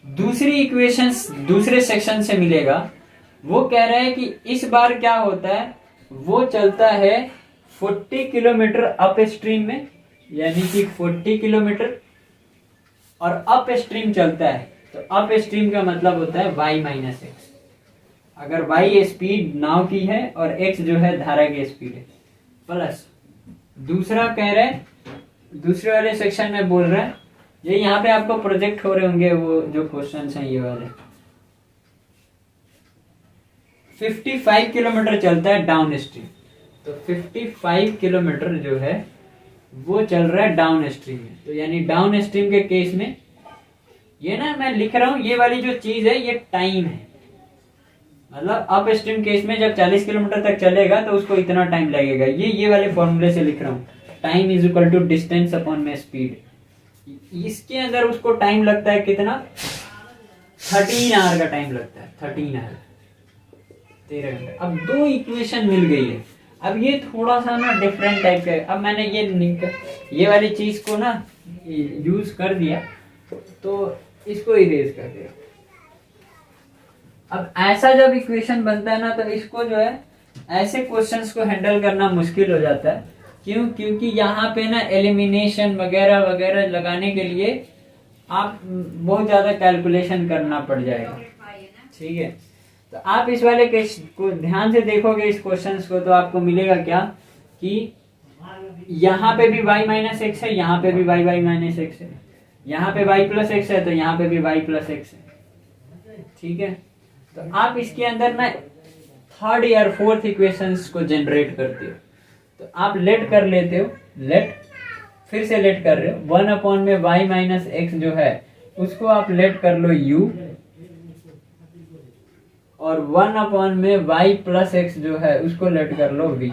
दूसरी इक्वेशन दूसरे सेक्शन से मिलेगा, वो कह रहा है कि इस बार क्या होता है, वो चलता है 40 किलोमीटर अप स्ट्रीम में, यानी कि 40 किलोमीटर, और अप स्ट्रीम चलता है। तो अप स्ट्रीम का मतलब होता है y माइनस एक्स। अगर y स्पीड नाव की है और x जो है धारा की स्पीड है, प्लस दूसरा कह रहा है, दूसरे वाले सेक्शन में बोल रहा है, ये यहाँ पे आपको प्रोजेक्ट हो रहे होंगे वो जो क्वेश्चंस हैं ये वाले, 55 किलोमीटर चलता है डाउन स्ट्रीम। तो 55 किलोमीटर जो है वो चल रहा है डाउन स्ट्रीम में। तो यानी डाउन स्ट्रीम के केस में ये ना मैं लिख रहा हूं, ये वाली जो चीज है ये टाइम है। मतलब अप स्ट्रीम केस में जब 40 किलोमीटर तक चलेगा तो उसको इतना टाइम लगेगा, ये वाले फॉर्मूले से लिख रहा हूँ, time is equal to distance upon में स्पीड। इसके अंदर उसको टाइम लगता है कितना, 13 आवर का टाइम लगता है, 13 आवर, 13 घंटे। अब दो इक्वेशन मिल गई है। अब ये थोड़ा सा ना डिफरेंट टाइप का है। अब मैंने ये वाली चीज को ना यूज कर दिया तो इसको इरेज कर दिया। अब ऐसा जब इक्वेशन बनता है ना तो इसको जो है ऐसे क्वेश्चंस को हैंडल करना मुश्किल हो जाता है। क्यों? क्योंकि यहाँ पे ना एलिमिनेशन वगैरह वगैरह लगाने के लिए आप बहुत ज्यादा कैलकुलेशन करना पड़ जाएगा। ठीक है, तो आप इस वाले केस को ध्यान से देखोगे इस क्वेश्चंस को तो आपको मिलेगा क्या कि यहाँ पे भी y माइनस एक्स है, यहाँ पे भी y माइनस एक्स है, यहाँ पे y प्लस एक्स है तो यहाँ पे भी y प्लस एक्स है। ठीक है, तो आप इसके अंदर ना थर्ड या फोर्थ इक्वेशंस को जनरेट करते हो। तो आप लेट कर लेते हो, लेट फिर से लेट कर रहे हो, 1 अपॉन में y माइनस एक्स जो है उसको आप लेट कर लो u, और 1 अपॉन में y प्लस एक्स जो है उसको लेट कर लो v।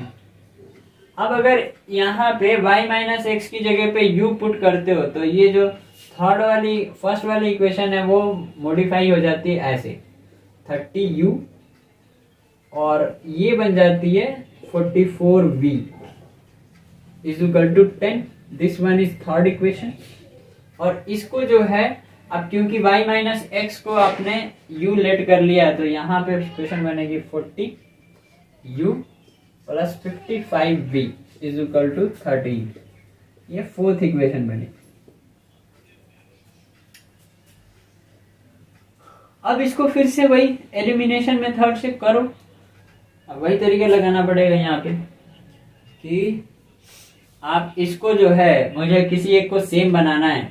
अब अगर यहाँ पे y माइनस एक्स की जगह पे u पुट करते हो तो ये जो फर्स्ट वाली इक्वेशन है वो मॉडिफाई हो जाती है ऐसे 30u, और ये बन जाती है 44v is equal to 10। This one is third equation. और इसको जो है अब क्योंकि y माइनस एक्स को आपने u लेट कर लिया तो यहाँ पे इक्वेशन बनेगी 40u plus 55v is equal to 13। ये फोर्थ इक्वेशन बनेगी। अब इसको फिर से वही एलिमिनेशन मेथड से करो। अब वही तरीके लगाना पड़ेगा यहाँ पे कि आप इसको जो है मुझे किसी एक को सेम बनाना है।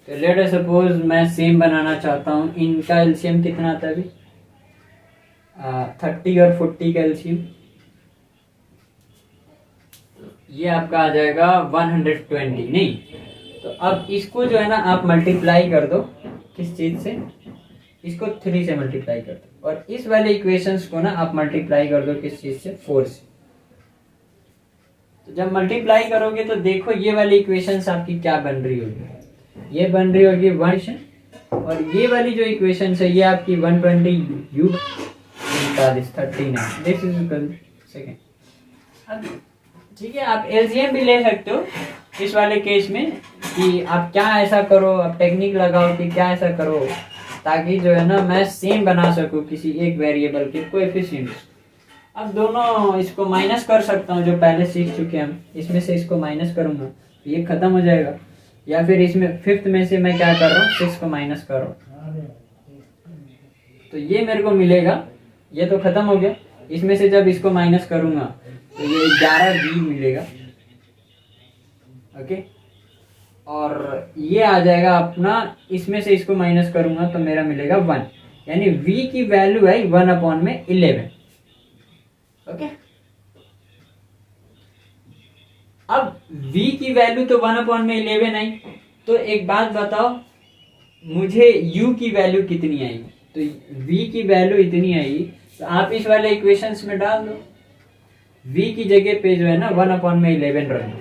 तो लेट सपोज मैं सेम बनाना चाहता हूँ। इनका एलसीएम कितना आता है अभी 30 और 40 का एलसीएम, ये आपका आ जाएगा 120। नहीं तो अब इसको जो है ना आप मल्टीप्लाई कर दो किस चीज से, इसको 3 से मल्टीप्लाई कर दो और इस वाले इक्वेशंस को ना आप मल्टीप्लाई कर दो किस चीज से, 4 से। तो जब मल्टीप्लाई करोगे तो देखो ये वाली इक्वेशंस आपकी क्या बन रही होगी, ये बन रही होगी 1 और ये वाली जो इक्वेशंस है ये आपकी 120u 39 this is equal second. अब ठीक है, आप एलसीएम भी ले सकते हो इस वाले केस में कि आप क्या ऐसा करो, आप टेक्निक लगाओ कि क्या ऐसा करो ताकि जो है ना मैं सेम बना सकूं किसी एक वेरिएबल के कोएफिशिएंट। अब दोनों इसको माइनस कर सकता हूँ जो पहले सीख चुके हैं हम, इसमें से इसको माइनस करूंगा तो ये खत्म हो जाएगा, या फिर इसमें 5th में से मैं क्या कर रहा हूँ 6 को माइनस कर रहा हूँ तो ये मेरे को मिलेगा, ये तो खत्म हो गया। इसमें से जब इसको माइनस करूंगा तो ये 11v मिलेगा, ओके। और ये आ जाएगा अपना, इसमें से इसको माइनस करूंगा तो मेरा मिलेगा 1, यानी v की वैल्यू है 1/11, ओके। अब v की वैल्यू तो 1/11 आई, तो एक बात बताओ मुझे u की वैल्यू कितनी आई, तो v की वैल्यू इतनी आई, तो आप इस वाले इक्वेशंस में डाल दो, v की जगह पे जो है ना 1/11 रख दो।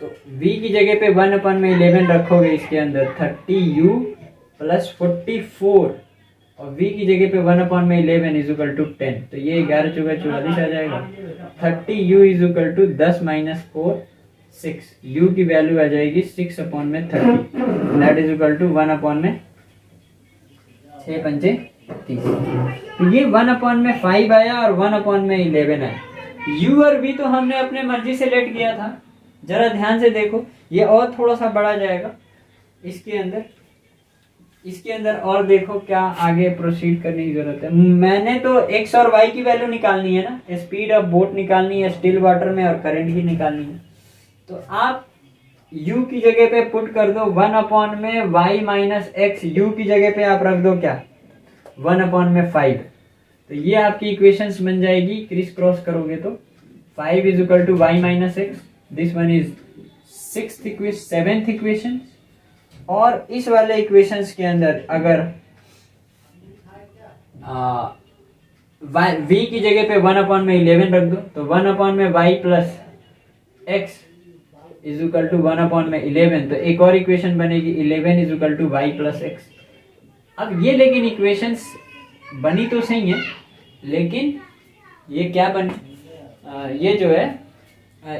तो v की जगह पे 1/11 रखोगे, इसके अंदर 30u + 44 और v की जगह पे 1/11 = 10, तो ये 11 × 4 = 44 आ जाएगा। 30u = 10 - 4 6, u की वैल्यू आ जाएगी 6/30 दैट इज इक्वल टू 1/6 × 5 तो ये 1/5 आया और 1/11 आया। u और v तो हमने अपने मर्जी से लेट किया था, जरा ध्यान से देखो ये और थोड़ा सा बढ़ा जाएगा इसके अंदर और देखो क्या आगे प्रोसीड करने की जरूरत है। मैंने तो x और y की वैल्यू निकालनी है ना, स्पीड ऑफ बोट निकालनी है स्टिल वाटर में और करंट की निकालनी है, तो आप u की जगह पे पुट कर दो 1/y - x, u की जगह पे आप रख दो क्या 1/5, तो ये आपकी इक्वेशंस बन जाएगी, क्रिस क्रॉस करोगे तो 5 = y - x, this one is 7th equation. और इस वाले इक्वेशंस के अंदर अगर v की जगह पे 1/11 रख दो तो 1/y + x = 1/11, तो एक और इक्वेशन बनेगी 11 = y + x। अब ये लेकिन इक्वेशंस बनी तो सही है, लेकिन ये क्या बनी, ये जो है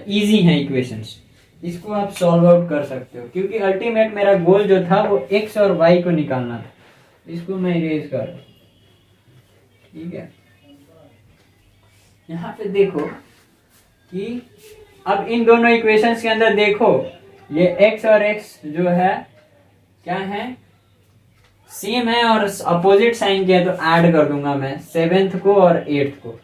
इजी है इक्वेशंस, इसको आप सॉल्व आउट कर सकते हो, क्योंकि अल्टीमेट मेरा गोल जो था वो x और y को निकालना था। इसको मैं इरेज कर रहा हूं, ठीक है। यहाँ पे देखो कि अब इन दोनों इक्वेशंस के अंदर देखो ये x और x जो है क्या है, सेम है और अपोजिट साइन किया, तो ऐड कर दूंगा मैं 7th को और 8th को।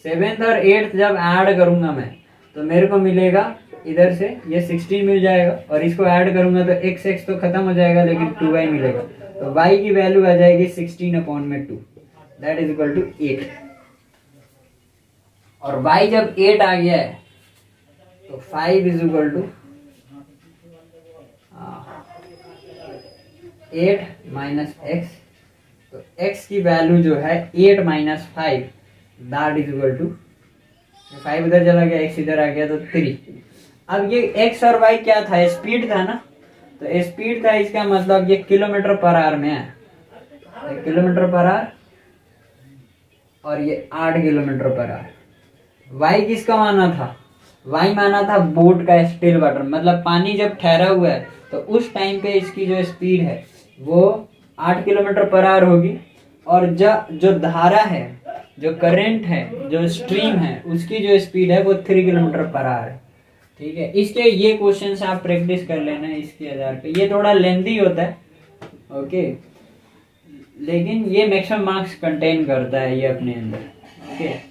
7th और 8th जब ऐड करूंगा मैं तो मेरे को मिलेगा इधर से ये 16 मिल जाएगा, और इसको ऐड करूंगा तो x तो खत्म हो जाएगा लेकिन 2y मिलेगा, तो y की वैल्यू आ जाएगी 16/2 दैट इज इक्वल टू 8। और y जब 8 आ गया है तो 5 इज इक्वल टू 8 - x, तो x की वैल्यू जो है 8 - 5 दैट इज इक्वल टू 5 इधर चला गया x इधर आ गया तो 3। अब ये x और y क्या था, स्पीड था ना, तो स्पीड था, इसका मतलब ये km/h में है, km/h और ये 8 km/h। y किसका माना था, y माना था बोट का स्टिल वाटर, मतलब पानी जब ठहरा हुआ है तो उस टाइम पे इसकी जो स्पीड है वो 8 km/h होगी, और जो धारा है, जो करंट है, जो स्ट्रीम है, उसकी जो स्पीड है वो 3 km/h है, ठीक है। इसके ये क्वेश्चंस आप प्रैक्टिस कर लेना इसके आधार पे, ये थोड़ा लेंथी होता है, ओके, लेकिन ये मैक्सिमम मार्क्स कंटेन करता है ये अपने अंदर, ओके।